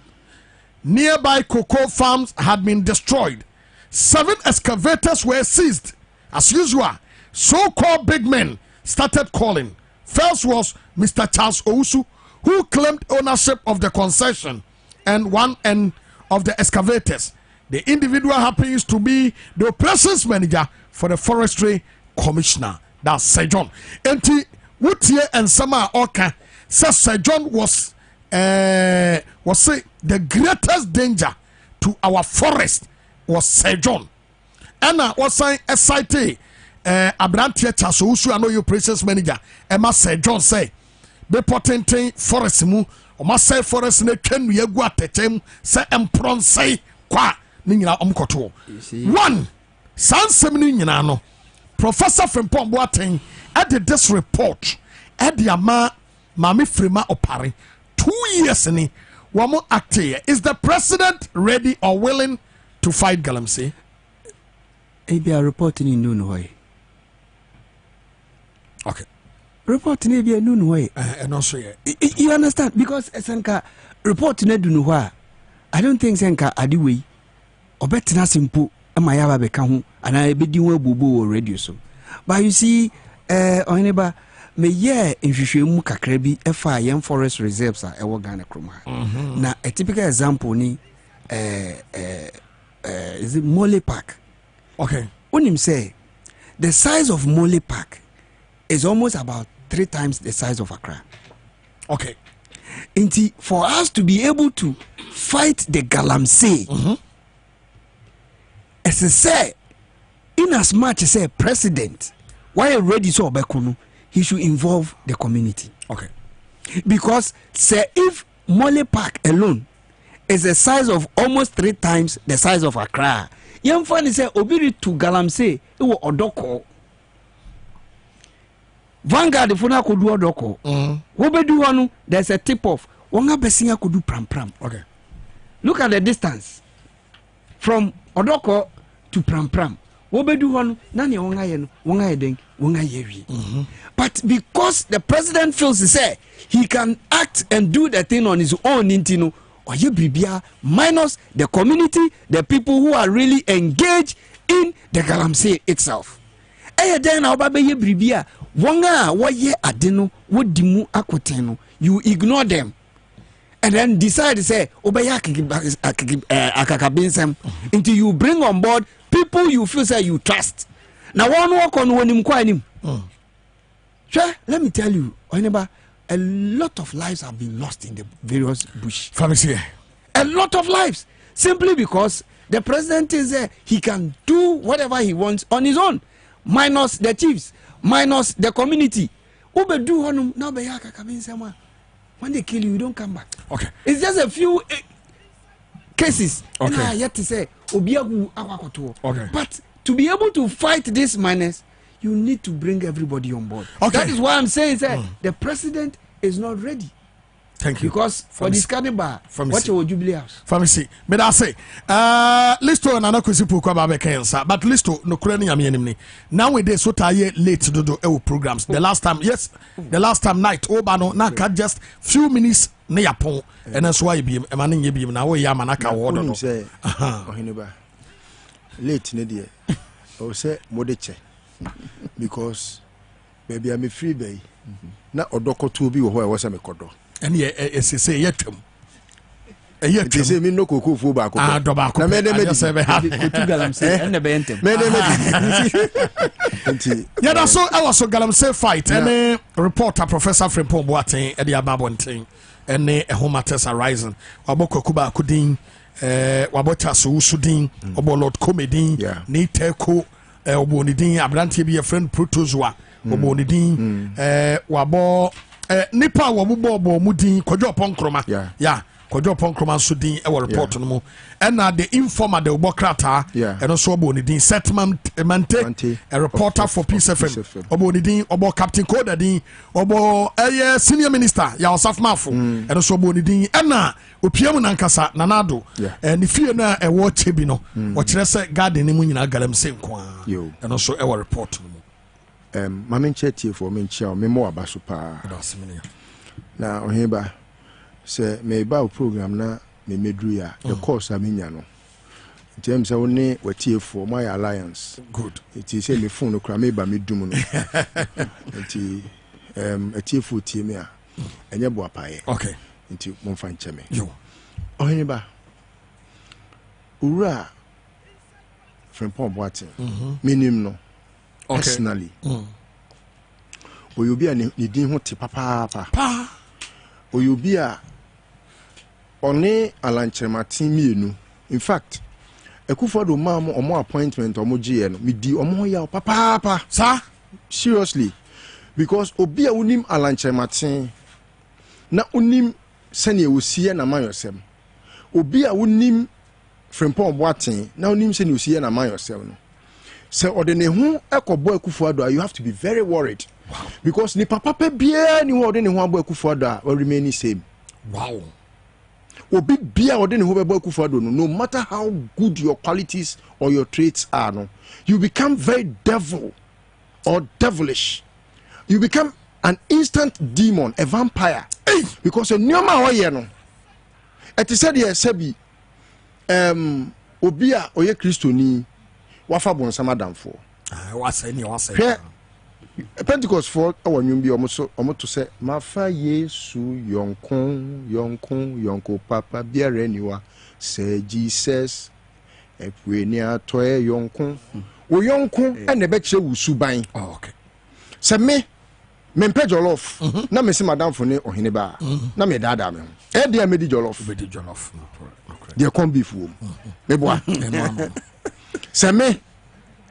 Nearby cocoa farms had been destroyed. 7 excavators were seized. As usual, so-called big men started calling. First was Mr. Charles Owusu, who claimed ownership of the concession and one end of the excavators. The individual happens to be the operations manager for the forestry commissioner. That's Sir John. Enti Wutie and Sama Oka says Sir John was say the greatest danger to our forest was Sir John. And I was saying SIT Abrantia Charles Owusu, I know your operations manager. Emma Sir John say be potente forest mu o ma say forest na twanu yagu atechem say empron say kwa ni nyina omkoto. One sansem ni nyina no Professor Frimpong Boateng added this report at the ama Mami Frima Opare 2 years ni wamo acte. Is the president ready or willing to fight Galamsey? Maybe a reporting in Nunoy. Okay. Report ne be no way. And also You understand? Because Senka report ne do no I don't think Senka adiwe obetina simple amayaba beka ho ana ebedi ho abubu radio so. But you see Oheneba me ye nhwehwemu kakra bi efa yem forest reserves a ewo Ghana kroma. Na a typical example ni is it Mole Park. Okay. Unim say the size of Mole Park is almost about 3 times the size of Accra. Okay. Inti for us to be able to fight the Galamsey, as I say, in as much as a president, why ready so Obekunu, he should involve the community. Okay. Because say if Mole Park alone is the size of almost 3 times the size of Accra, young funny say obiri to Galamsey, it will odoko. Vanguard funa could do odoko. Wobedu wanu, there's a tip off. Wanga besinga could do pram. Okay. Look at the distance from odoko to pram. Wobedu wanu, nani wanga yenu, wanga yedeng, wanga yewi. But because the president feels to say he can act and do the thing on his own, intino, or you bribia minus the community, the people who are really engaged in the Galamsey itself. Then ye bribia wanga waye adeno wodimu akoteno, you ignore them and then decide to say obaya akakabinsem until you bring on board people you feel say you trust. Now one walk on wonim kwa nim. Sure, let me tell you, Oheneba, a lot of lives have been lost in the various bush. A lot of lives simply because the president is there. He can do whatever he wants on his own, minus the chiefs, minus the community. When they kill you, you don't come back. Okay. It's just a few cases. Okay. And I yet to say, okay. But to be able to fight this menace, you need to bring everybody on board. Okay. That is why I'm saying that the president is not ready. Thank you. Because for this cannibal, what your jubilee house? Pharmacy. But I say, listo na na kusipu kwa babe kensa. But listo no kureni ya mienimni. Nowadays what are you late to do programs? The last time, yes, the last time night obano na ka just few minutes ne yapon. And that's why be emani ye be na we ya manaka wodo no. Oheneba. Late ne die. O say modeche. Because baby I'm a free bay. Na odoko to be who I was a kodo. And ye say yetum. They say me no koko fu ba koko. Dobako. Na me dem say be have. And the bentem. Yeah, that's so I was so Galamsey fight. And reporter Professor Frimpong Boateng e dia babonten. And a home matters arising. Waboko kuba kudin wabota so usudin obo Lord Comedy ni teko obonidin abrante bi a friend protozoa obonidin wabo nipa wabubo mudin kwadwo ponkroma kwadwo ponkroma so din e report no mu na the informer the obokrata and also obonidin settlement mante a reporter for Peace FM obonidin obo Captain Koda din obo senior minister ya osafmafo and also obonidin na opiam nankasa nanado ni fie na e wo chebi no o kire se garden ni mu nyina Galamsey nko and also e report no mu mamen chetie for men chia me mo aba so pa na Oheneba se me ba program na me medru ya the course amenya no ntem se woni watie for my alliance good it is say me phone no kra me ba medum no enti atie for tie me a enye bo apaye okay enti mo fa nche me yo Oheneba ura Frimpong Boateng minim no personally oyobi a ne din ho te papa oyobi a one alanchematin mienu in fact Akufo-Addo mam omo appointment omo GE no me di omo ya papa sir seriously because obi a unim alanchematin na unim sene wosie na mayosem obi a unim Frimpong Boateng na unim sene wosie na mayosem no. So ordene hu ekobo Akufo-Addo, you have to be very worried. Wow. Because ni papa pe bia ni ordene hu abo Akufo-Addo will remain the same. Wow. Obi bia ordene hu abo Akufo-Addo no matter how good your qualities or your traits are no, you become very devil or devilish you become an instant demon, a vampire. Because a new man no. It is said here, Sebi, Obia Oye Christoni, Wafa Bonsama Damfo. What's any Pentecost for our new be almost to say, Mafa Yesu, Yonko, Papa, Beer anywhere, say Jesus, if we near Toy Yonko, or Yonko, and the betcha will subain. Okay. Say me jollof. Na me see madam for ne Oheneba. Na me dada me. E dia me di jollof. Me di jollof. Okay. Dia come beef wo. Me boa. Say me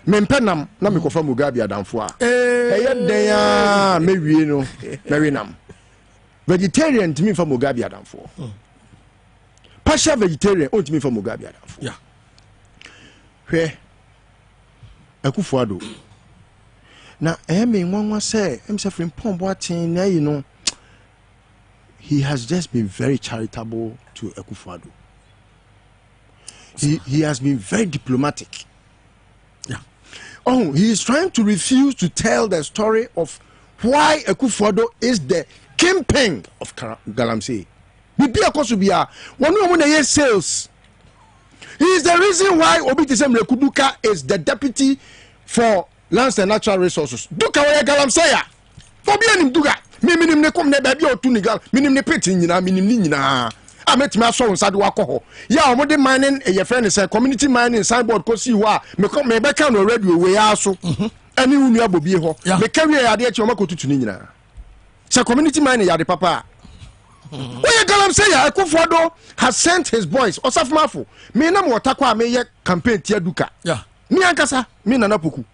penam na me kofa Mugabe adamfo a. Eye den a me wie no. Me we nam. Vegetarian to me for Mugabe adamfo. Partial vegetarian on to me for Mugabe adamfo. Yeah. Hwe Akufo-Addo. Now, one say, you know, he has just been very charitable to Akufo-Addo. He has been very diplomatic. Yeah. Oh, he is trying to refuse to tell the story of why Akufo-Addo is the kingpin of Galamsey. One sales. He is the reason why Obitisem Rekuduka is the deputy for lands and natural resources. Duka wa Galamsey. For be anim duka. Minim ne kom ne ba bi otu ni gal. Minim ne peti nyina, minim ni nyina. A metimi aso nsade wakọ. Ya omode mining e ye friend say community mining signboard ko si ho a me be kan no radio we aso. Ani unu abobie ho. Me kawie ya de e chi omakotutu ni nyina. Say community mining ya de papa. Oye Galamsey Akufo-Addo has sent his boys. Osafmafo. Me na mo takwa me ye campaign tia duka. Yeah. Me ankasa me nana poku.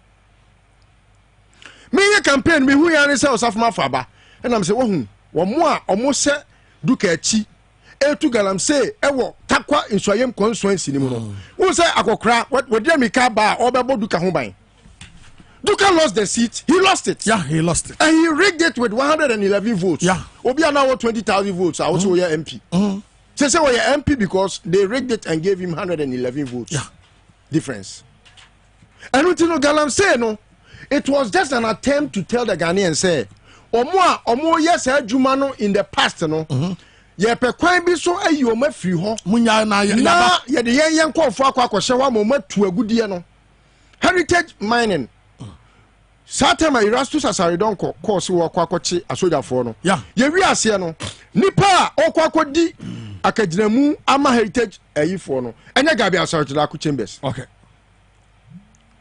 Me ye campaign me hu ya ne se Osafmafo aba. And I'm say wo omo se duka achi etu Galamsey ewo takwa insoyem constituency ni mu no. Wo se akokra we dey me ka ba obebo duka ho ban. Duka lost the seat. He lost it. Yeah, he lost it. And he rigged it with 111 votes. Yeah. Obia now 20,000 votes. I also your MP. Say we are MP because they rigged it and gave him 111 votes. Yeah. Difference. And what you know, Galamsey no, it was just an attempt to tell the Ghanaians say, Omo yes Jumano in the past no. Ye pe kwan bi so ayi o ma firi ho. Munya na ye de yen kwofo akwa wa mo matu agudie no. Heritage mining. Satema Erastus Asaridonko course wo kwakochi asojafo no. Yeah. Ye wi ase no. Nipa okwakodi akaginamu ama heritage ayifo no. Enya gabi asojila ku chambers. Okay.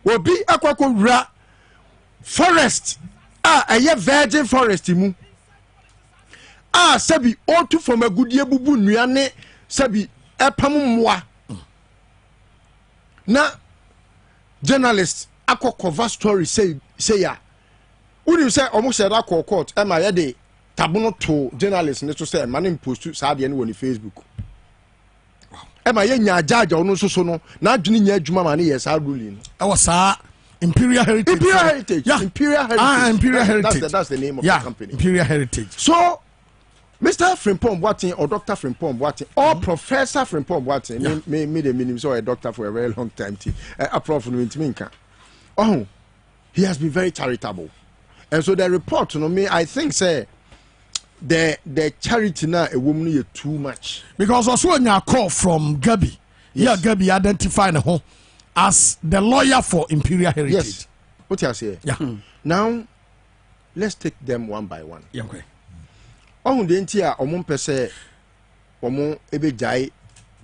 Obi akwakowura forest eye virgin forest mu. Sabi otu from agudie bubu nuane sabi epam mmoa. Na journalist cover story say ya you say almost said that court am I de tabono to journalist ne to say man post sa de ne woni Facebook am I nya judge ono so no na adwene nya adwuma man yes a ruling e was sa Imperial Heritage. Yeah. Imperial Heritage. Imperial Heritage. That's the name of the company. Imperial Heritage. So Mr. Frimpong Boateng or Dr. Frimpong Boateng or Professor Frimpong Boateng me the minimum so a doctor for a very long time a prof no intiminka. Oh, he has been very charitable. And so the report, I think say the charity now a woman is too much. Because also when you call from Gabi, yes. Yeah, Gabi identifying home as the lawyer for Imperial Heritage. Yes. What you say? Yeah. Now let's take them one by one. Yeah, okay. Oh, the entire pese ebe jai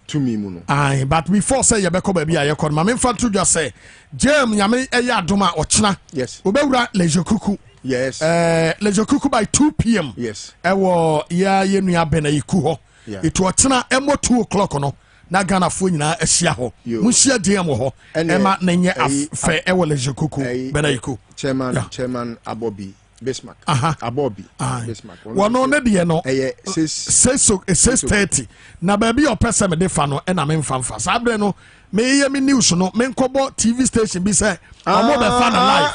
to me muno. Aye, but before say yebeko baby I call my infant to just say Jem Yame Eya Doma Ochna. Yes. Ubewura Lejokuku. Yes. Lejokuku by 2 p.m. Yes. Ewo ya yenua benayiku ho. Yeah. It was emo 2 o'clock no. Na Ghana fo nyina ahia ho. Muhia DM ho. Ema nenye afe ewo Lejokuku benayiku. Chairman Abobi Bismarck. Abobi Bismarck. Wono ne de no 6:30 na baby opese me de fa no e na me mfamfa sabre no me ye me news no me nkobo TV station bi say omo be fa na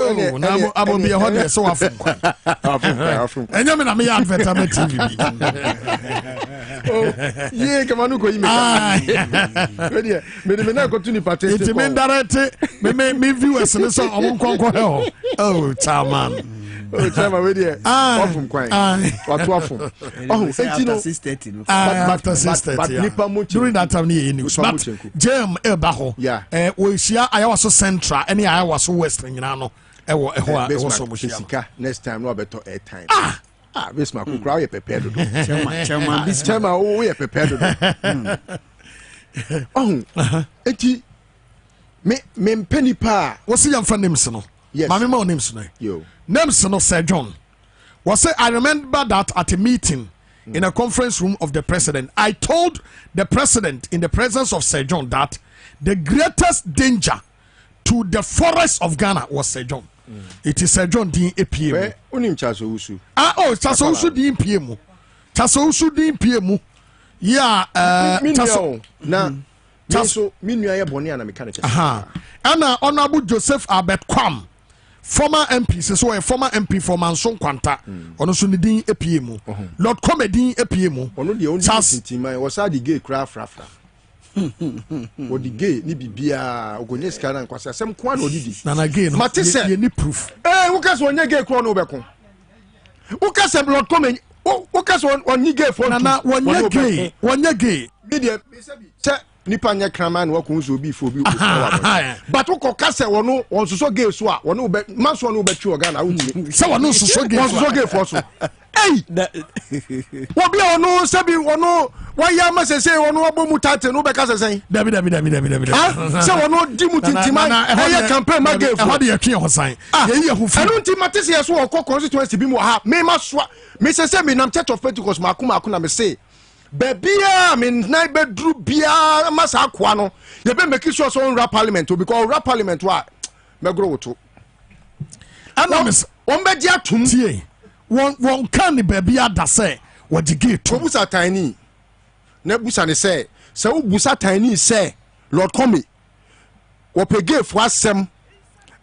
live na Abobi ho de so afun enya me na me advertisement TV bi ye kamanu ko yi me na ko tuni patente it me direct me viewers ne so omo nkonko he ho oh chairman Oh, chairman, we there. Off from Quine. What from? Oh, after 6:30. After 6:30. During that time, news. But Jem Ebaho. Yeah. We see I was so central. Any I was so western. You know. Next time, no better air time. This man could cry prepared. Chairman, oh, we are prepared. Oh, eti me penny pa. What's the young friend names no? Yes. Mammy mo names no. Yo. Names no Sir John. Was say I remember that at a meeting in a conference room of the president, I told the president in the presence of Sir John that the greatest danger to the forest of Ghana was Sir John. It is Sir John Dean APM. Where unim Chaso Usu? Chaso Usu Dean PM. Chaso Usu Dean PM. Yeah, Chaso. Na Chaso minua boni ana mechanic. Anna Honorable Joseph Albert Kwam, former MP, so a former MP for Manson Quanta, ono so Dean APM. Lord Comedy APM. Ono the only team was the gay craft frafra. What the gay ni bibia ogonye skana nkwasa sem kwa na odidi na na gay no matese ni proof wo kase onye gay kro no beko wo kase blood come wo kase onye gay for na onye gay media se nipa nya kraman wo kun so bi fo bi but wo kase wono onsoso gay so a wono be maso no be twi Ghana wo timi se wono onsoso gay for so hey wo bia wono se bi wono waya ma se wono abomu tate no be ka se sen dabi se wono di mutintima oya campaign ma gay ho de yatwe ho san ye ye ho fu anu nti matese ye so wo constituency bi mu ha me ma so me se me nam Church of Pentecost ma akuna me se bebia me na bedru bia ma sa akwa no ye be make sure so rap parliament because rap parliament wa me gro woto ana me won be dia tum tie won kan ni bebia da se wo di gate wo busa tiny na busa ne se wo busa tiny se Lord come wo pege fo asem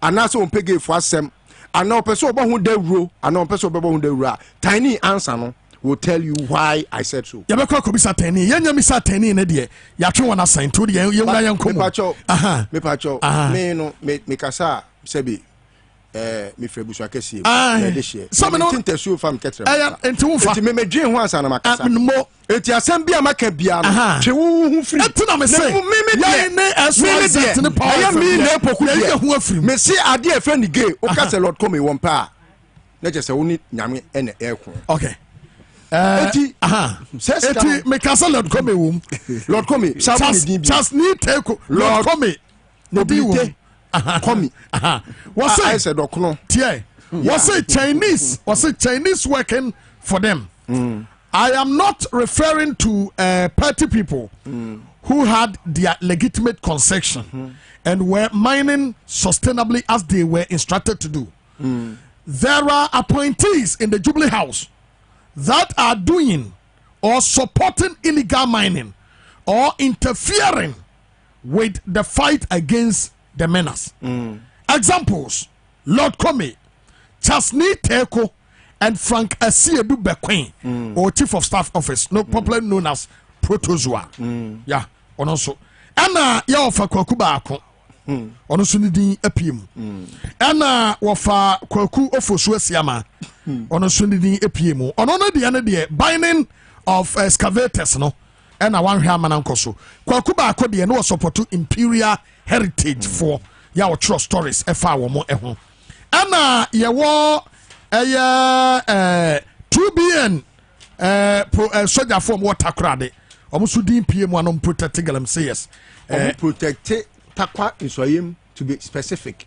ana se wo pege fo asem ana wo pese obo hu dawuro ana wo pese obo hu dawuro tiny answer no will tell you why I said so. Ya be kwa ko bisa tani yenya mi sa tani ne de ya twe wona sign to de yewura yanko me pacho me no me kasa sebi me frebusu akesi e de hye so me no tintesu fam ketre enti wo fa enti me dwen ho ansa na makasa mo enti asem bia maka bia no twe wo hu firi enti na me say ya ne SYZ ne power ya mi na epoku ya hu afiri me see ade e friend gay o ka se Lord come won pa na je se wo ni nyame ene ekun okay eti me kasa Lord come wom Lord come just need take Lord come no be wom come was I said dokono tie was it Chinese working for them. I am not referring to party people who had their legitimate concession and were mining sustainably as they were instructed to do. There are appointees in the Jubilee House that are doing or supporting illegal mining or interfering with the fight against the menace. Examples: Lord Comey, Chasni Teko, and Frank Asiedu Bequin, or Chief of Staff Office, no popularly known as Protozoa. Yeah, and also. And ya ofa kwaku baako. Ono so ni din apiem. And wofa kwaku ofosu asiama. Ono so ni din apiem. Ono no de ne binding of excavators no. And one hwe amana nkoso. Kwaku baako de no support imperial heritage for ya true stories efa wo mo eho. And ye wo 2BN soldier form water crade. Omo so din PM anom protect galam say yes. Protect takwa insoyem to be specific.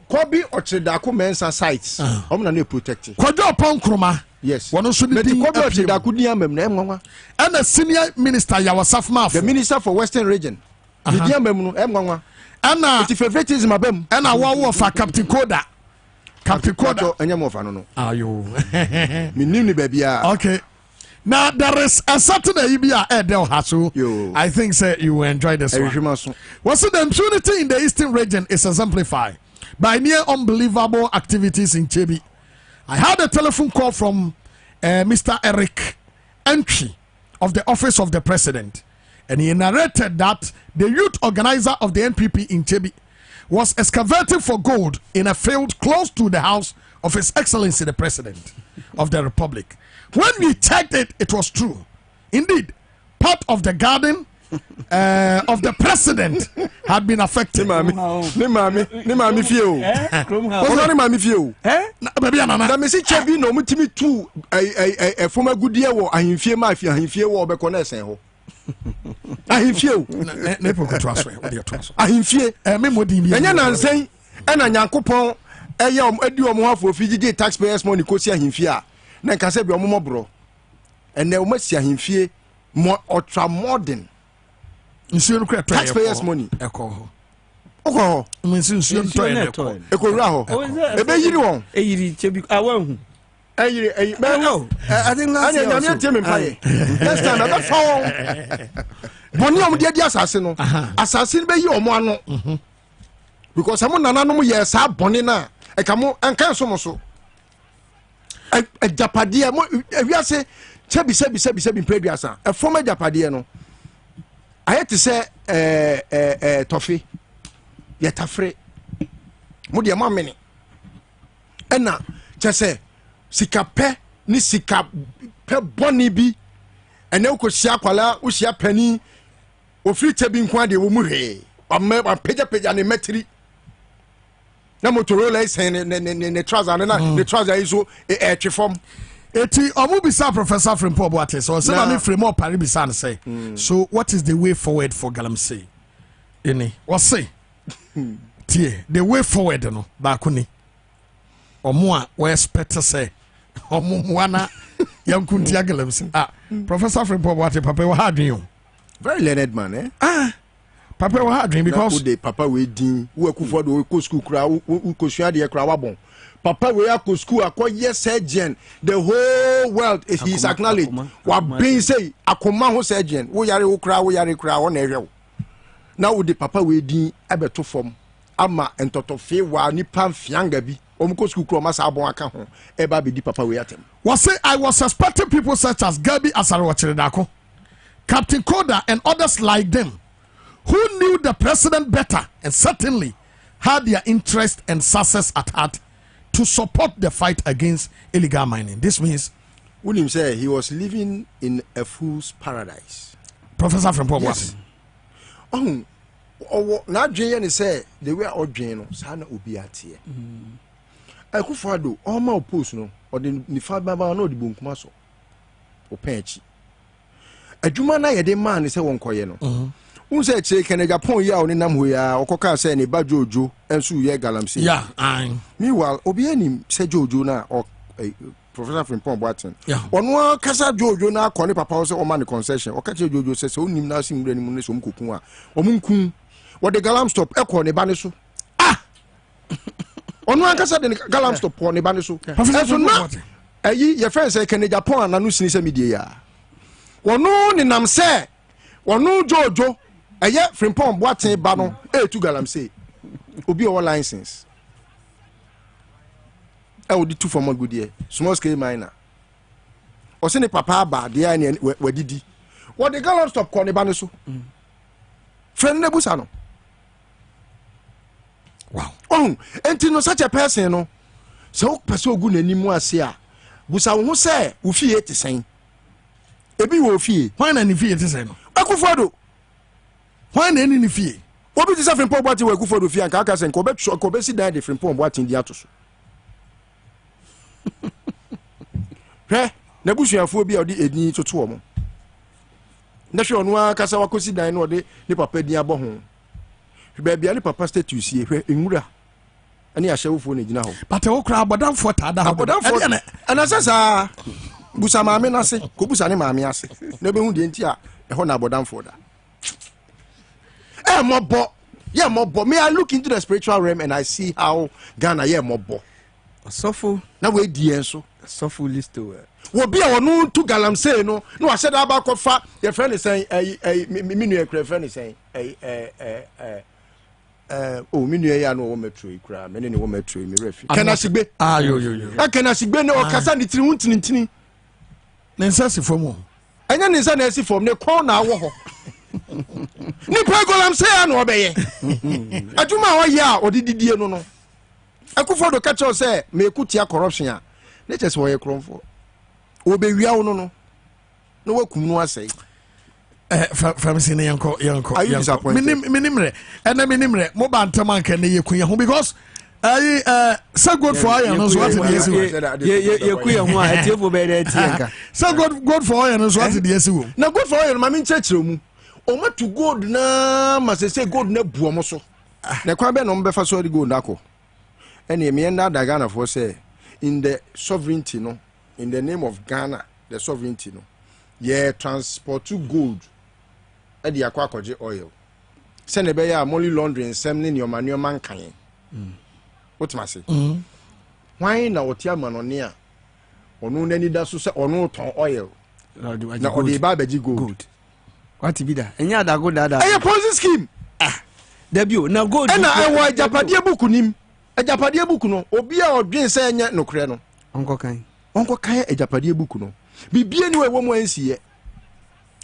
Kobi Ochedako mensa sites. Na no protect. Kojo Ponkroma. Yes. One so the Kobi Ochedako diamem na emwa. And a senior minister Yawasafma. The minister for Western Region. The diamem no emwa. And it's favoritism abem. And a war for Captain Koda. Captain Koda enyamo fa no no. Ayo. Me nim ni baby a. Okay. Now there is a Saturday Edel Hasu. I think say you will enjoy this one. What's the impunity in the Eastern region is exemplified by near unbelievable activities in Chebi. I had a telephone call from Mr. Eric Entry of the Office of the President, and he narrated that the youth organizer of the NPP in Chebi was excavating for gold in a field close to the house of His Excellency the President of the Republic. When we checked it, it was true. Indeed, part of the garden of the president had been affected. Baby anana. Me see chebi no mutimi tu a former good year or ahimfie ma afia ahimfie wo be connect ho. Ahimfie o. Na epoko to aso e to aso. Ahimfie me modi bi. Enya nansen e na Nyankopon eye adi omo afo figide taxpayers money ko si ahimfie a na nka se bi omo mobro. Ene o ma si ahimfie more ultra modern. Taxpayers money. Eko. Oko. Nsuo nto ene ko. Eko ra ho. Ebe yiri won. Eyiri chebi awan. Eyiri no. I think that's it. Anya tell me pay. Next time I fall. Boni om dia asase no. Asase be yi omo ano. Because amo nananom ye sa boni na e ka mo enkan so mo so. E japade mo ewiase chebi sebi preduasa. E former japade no. I had to say toffee yet afraid Mudia Mamini Enna Chase Sika pe ni sika pe boni bi and now could Siakwala Usia penny or free tabin quadi umuhe or peja and a metri. No Motorola is saying the trouser and the trouser is so a form. Eti omubisa Professor Frimpong Boateng so say na me frame up Paribisa say. So what is the way forward for Galamsey? Any what say? Tie the way forward no ba ko ni. Omo a we expect say omo wana yankunti Galamsey. Professor Frimpong Boateng papa wa hadwen. Very learned man Papa wa hadwen because the papa we din wo akufo do ko school kra wo kosua de kra wa bon. Papa we are go school akoye surgeon the whole world is he is acknowledged wa bin say akoma ho surgeon wo yare kra wo na ehwe na wo de papa we din abeto fom ama entotofe wa nipa mfianga bi omko school kro masa abon aka ho e ba be di papa we atem. Was say I was suspecting people such as Gabi Asarwachiredako, Captain Koda and others like them who knew the president better and certainly had their interest and success at heart to support the fight against illegal mining. This means William said he was living in a fool's paradise. Professor Frimpong Boateng. Oh, now Jane say they were all Jane, Sana Ubiati. I could follow all my post no, or the Nifaba no the Bunkumaso or Penchi. A Jumana yede man is a one coyeno. Who said, can a Japon ya on Namuya or Coca say any bad Jojo and Su Ye Galamsey? Yeah, meanwhile, Obiani said Jojo na or Professor Frimpong Boateng. Yeah, on one Casa Jojo na Connie Papa or money concession or catch Jojo says, only nursing Remunisum Kukua or Munkun. What the Galam stop echo ne banisu. On one Casa de Galam stop on ne banisu. Professor no. Your friend say, can a Japan and Nusin media? Or no, Nam say, or no Jojo. A year Frimpong Boateng Banon, to Galamsey. Obi our license. I would do two for more good year. Small scale miner. Or send a papa bad, the onion where did he? What the Galam stop calling Banisu? Friend Nebusano. Wow. Oh, and to know such a person, no. So, Paso good anymore, say, Busa who say, Ufi ate the same. Ebi wo fie. When any fee it is no. Akufado. When any fee. Obi ti say Frimpong Boateng we Akufado fie anka aka say ko be si dan de Frimpong Boateng di atoso. Hwe, na busuafo bi a odi edin toto omo. Na hwe onu aka sa wakosi dan na odi ni papa din abo ho. Hwe bia ni papa status ye hwe enwura. Ani ahyewofo na gina ho. But wo kra abodamfo tada ho. Abodamfo. Ana sasa busa maame na se, ko busa ne maame ase. Na be hu de nti a ho na abodamfo da. Mobo. Yeah, mobo. Me I look into the spiritual realm and I see how Ghana mobo. Suffer. Now we so. Suffer list to Wo be a no to Galamsey no. No I said about kofa. Your friend is saying me no your friend is saying oh me no ya no wo metro kra. Me ne wo metro me refi. Can I sigbe? Yo. Can I sigbe no kasa ni tini. Nensasi form. Anya nsa na esi form ne kon na wo ho. Ni Galamsey no obeye. Aduma wo ya odididie no. Akufo-Addo catch us say me kutia corruption a ne chese wo ye kronfo obewia wo no wakum no asai from sine yanko minimre mo bantama kan ne yekun ho because so good for you no so what the yesu yekun ho a etiefo be dey tienka so good for you no so what the yesu na good for you ma min chechire mu o ma to gold na ma say gold na buo mo so na kwa be no mbe fa so di gold akọ ene me na da Ghana for say in the sovereignty no in the name of Ghana the sovereignty no yeah transport to gold e di akwa akoje oil se ne be ya money laundering sem ne nyoma nkan what ma say why na otia manone a onu nani da so se onu ton oil na odi ba beji gold what be that enya da gold da e Ponzi scheme debut na gold e na e wo ajapade buku nim ajapade buku no obi a odwen se enya nokre no onko kan ajapade buku no bibie ni we wo mo ansiye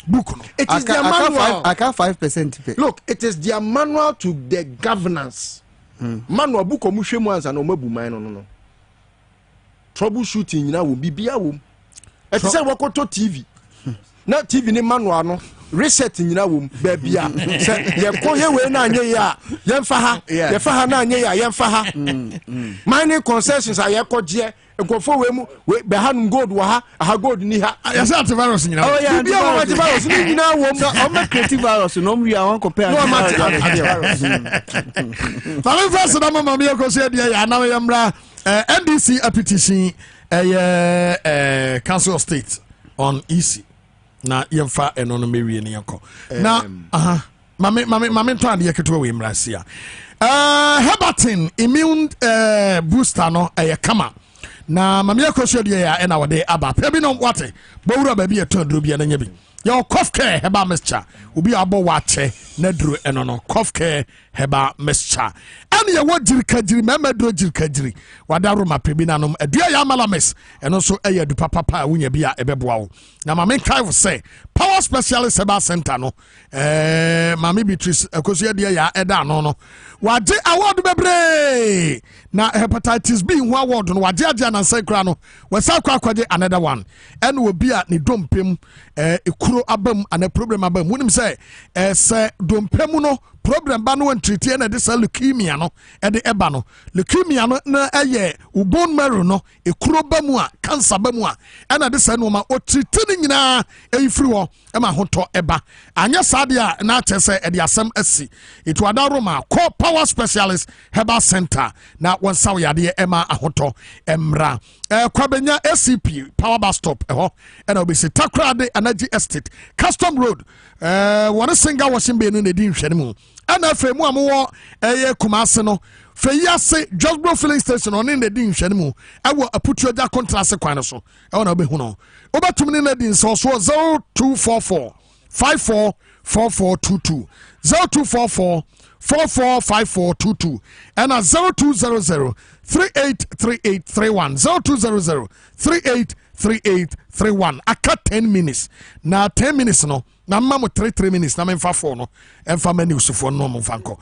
buku no it is their manual I can 5% pay. Look, it is their manual to the governance manual buku mo hwemu ansa no mabu man no troubleshooting nyina wo bibia wo e say wakoto TV na TV ni manual no reset nyina wo babia say ye ko ye we na anye ya ye fa ha ye fa ha na anye ya ye fa ha mining concessions aye ko je nkofo we mu we be ha gold wa ha gold ni ha ya say antivirus nyina oh yeah bibia wo antivirus ni nyina wo o make creative virus no we are one compare no ma antivirus Fami first na mama me ko say dia ya na me mra NDC petition Council of State on EC na yemfa eno no mewie ne yanko na mame to ade yeketo we mrasia Hebatin immune booster no kama na mame yakosho de ya na wode aba pe bi no wate bowura ba bi eto duro bi na nya bi your cough care heba mixture obi abo wache na duro eno no cough care heba mixture ani ye wodiri kagiri mama duro jiri kagiri wadaro ma pe bi nanom adua ya malames eno so eye du papa wunya bi a ebeboa wo na mame kai wo say power specialist heba center no mame Beatrice akoso de ya eda no no wade award bebre na hepatitis B ho award no wade aja na sekra no wasa kwaje another one ene obi a ne dompem ekuro abam ana problem abam wonim say se dompem no problem ba no treat na de leukemia no e de eba no leukemia no na eye bone marrow no ekuro ba mu a cancer ba mu a na de no ma o treat ni nyina efiri ho e ma hoto eba anya sade a na chese e de asem asi itu adaroma call power specialist herbal center na won saw yade e ma ahoto emra kwabenya SCP power bus stop ho e na obisi takrade energy estate custom road one single washing be no na di nhwene mu ana femu amwo Kumase no feyase Josbro filling station on in the din nhwene mu ewo aputu ja contrast kwan so e na obehu no obatum ni na din so 0244 544422 0244 445422 and 0200 383831 0200 383831 aka 10 minutes na 10 minutes no na mamu 3 minutes na memfa for no emfa mani usufo no mo fanko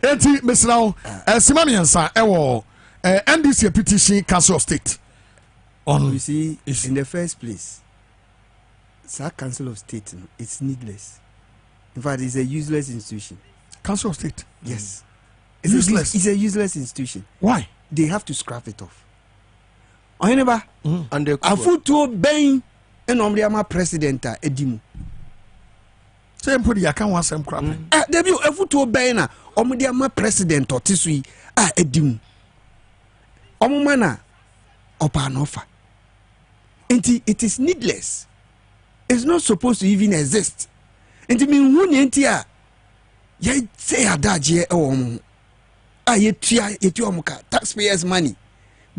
eti mesrawo simami yansa ewo NDC petition Council of State on you see in the first place Council of State it's needless. In fact, it's a useless institution. Council of State? Yes. It's useless. It's a useless institution. Why? They have to scrap it off. Oheneba, and the afutuo ben enomriama president edimu. Say put the account was some crap. Debut afutuo ben na omdiama president otisui edimu. Omumana opa nofa. It is needless. It's not supposed to even exist. Enti mi hu ni enti a ye say adaje e wo mo ye tua mo ka taxpayers money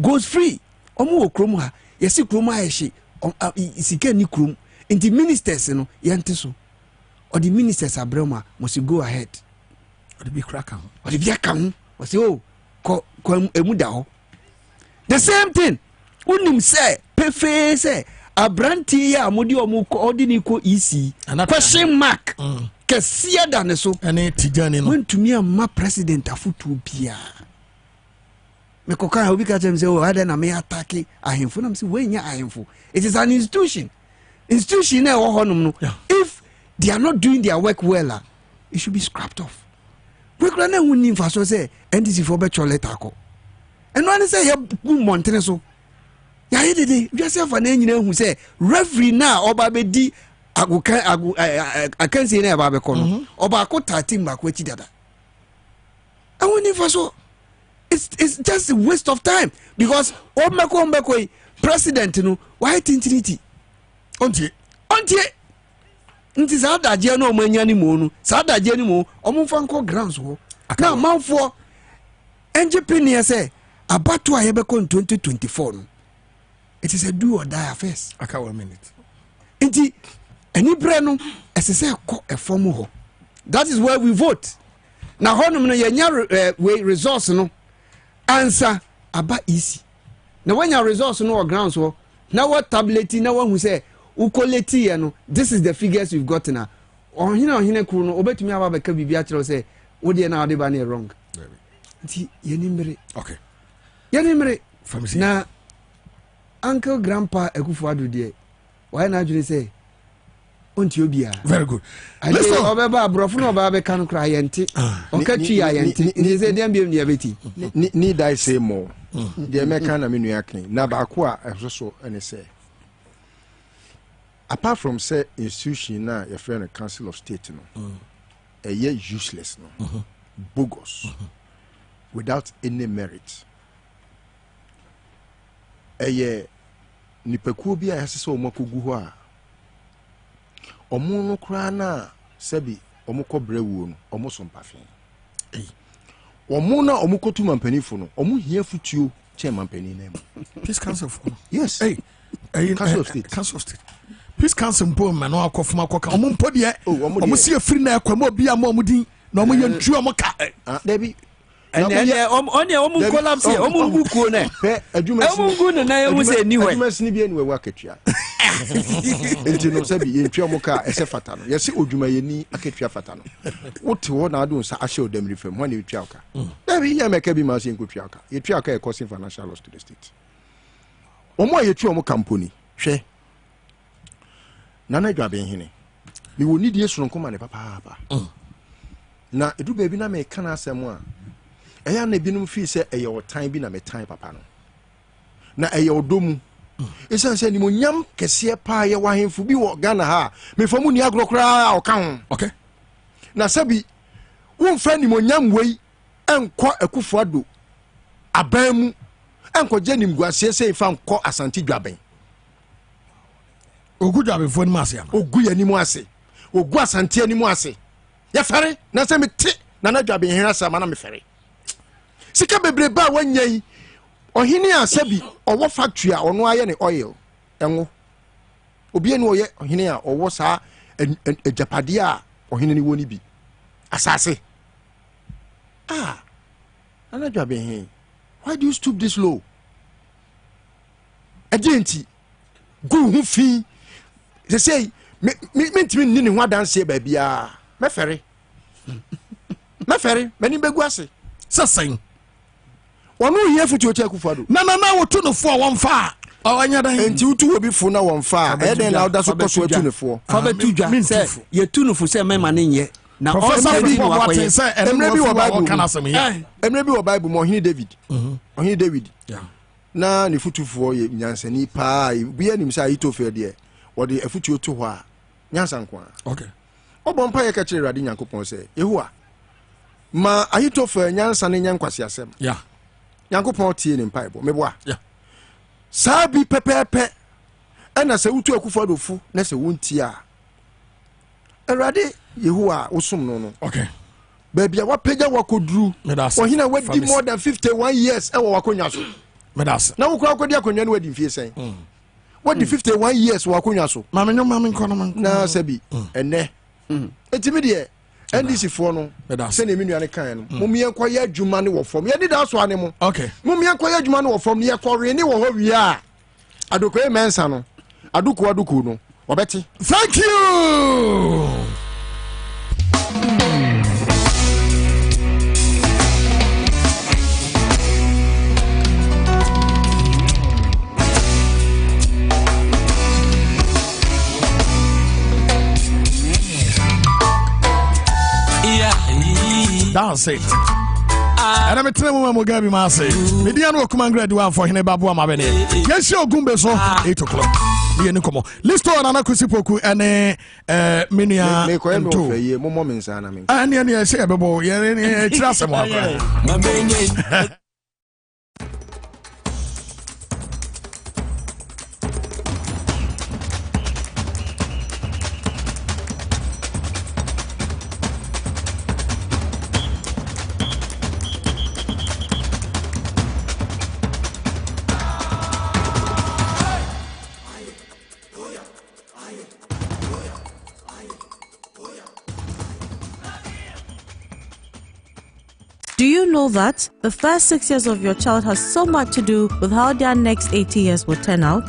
goes free omo wo krom ha ye si krom ha hye isika ni krom enti ministers no ye nte so or the ministers abrema must go ahead or the big cracker or the big kan o say oh ko emu da ho the same thing unim say pefe say abranti ya amodi omu ordinary ko EC question mark kesiya da ne so ene tijani no wantumi amma president afutu bia me koka obi ka tell me say oh ada na me attack ahemfo na me say we nya ahemfo it is an institution na wo honum no if they are not doing their work well it should be scrapped off we kra na hu ni mfaso say NDC for be cholet akọ eno ani say ya bu montene so ya yedede wiase fa na nyina hu say referee na oba be di akansi na eba be kono oba akota team ba ko chi dada and when mfaso it's just a waste of time because omeko president no why tintinity ontie nti sa daje na omanya ni mo no sa daje ni mo omfa nko grounds ho na manfo NGP ne say abato a yebeko in 2024 no it is a do or die affairs aka 1 minute nti any bre no esese ko eform ho that is where we vote na honum no yenya resource no answer aba easy na when your resource no or grounds ho na what tablet na one who say ukoleti ya no this is the figures we've got now ohine kru no obetumi aba beka bibia kire say wo de na ade ba na wrong nti yenimre okay yenimre na uncle grandpa Akufo-Addo de why na adwene say onti obia very good listen obeba abrofo no oba be kan kra yente okatwi ya yente ni say dem biem ne beti ni dai say more de meka na menu akin na ba ko a so ene say apart from say institution na your friend council of state no a year useless no bogus without any merit a year nipakuo bi a yasese o makogu ho a omo no kra na sabi omo kɔbrɛwuo no omo so mpafe omo na omo kotu mampanifo no omo hia futuo che mampani na mu peace council for yes council of state peace council mpo ma no akɔfuma akɔka omo mpo de omo si afiri na akwama obi a ma omo din na omo yantru omo ka dabi ene omo collapse omo ngukuo na omo ngu na yemu se ni we adwumasini bi eni we wakatua enti no sabi yentwa omo ka ese fata no yesi odwumayeni akatua fata no wote ho na ado nsa ahye odamri fam ho na yetwa oka dabi ya meka bi ma se nkotwa oka yetwa oka e causing financial loss to the state omo yetwa omo company hwe nana dwabe hene ni woni die soronko ma ne papa na edu baby na me kana asem a eya na binum fi se eye otan bi na me tan papa no na eye odomu esan se ni mo nyam kese pa ye wahemfu bi wo Ghana ha me famu ni agrokra o kan okay na sabi won fa ni mo nyam wei enko Akufo-Addo aban mu enko je ni mguase se fa enko Asante dwaben ogu dwaben fo ni mu ase ama ogu ya ni mu ase ogu Asante ni mu ase ya fere na se me te na na dwaben hen asa ma na me fere sika bebreba wanyai ohini asabi owo factory a ono aye ne oil enwo obi eni oye ohini a owo sa ejapade a ohini ni woni bi asase anadwa be hen why do you stoop this low agenti go hu fi they say me ntimi ni ho adanse ba bia me fere mani begu ase sasen wonu hia futu che Akufo-Addo na wotu no fo won fa anya dan enti wotu obi fo na won fa e den na oda so koso atu ne fo fa betu dwa se ye tu no fo se mema ne nye na professor bi what say emre bi wo Bible kana asem here emre bi wo Bible mo Ohini David na ne futufo ye nyansani pa bi anim sa Ahitofel de wo de afutu otu ho a nyansanko a okay obon pa ye ka kire Awurade Nyankopɔn se Yehowa ma Ahitofel nyansane nyankwase asem Nyankopɔn tie ne mpaibo meboa saa bi pepepe ena se wutu Akufo-Addo fu na se wonti a Awurade Yehowa wosom no okay baby a wapeja wakodru ohina wadi more than 51 years e wakonya so medase na wokura akodi akonya no wadi mfie sen wadi 51 years wakonya so mame nkono na sabi ene etimi de NDC for no se ne menu ane kan no mumie nkoye adwuma ne wo fom ye di da so ane mo okay mumie nkoye adwuma ne wo fom ye kore ne wo ho wi a adokoye mensa no aduku no obeti. Thank you. That's it. And I'm telling you, I'm going to say, Mediano command grade one for Oheneba Boamah Bennie. Yes, your Gumbe so 8 o'clock. List on an akusipoku and Minia and two. And I say, Babo, yeah, Do you know that the first 6 years of your child has so much to do with how their next 80 years will turn out?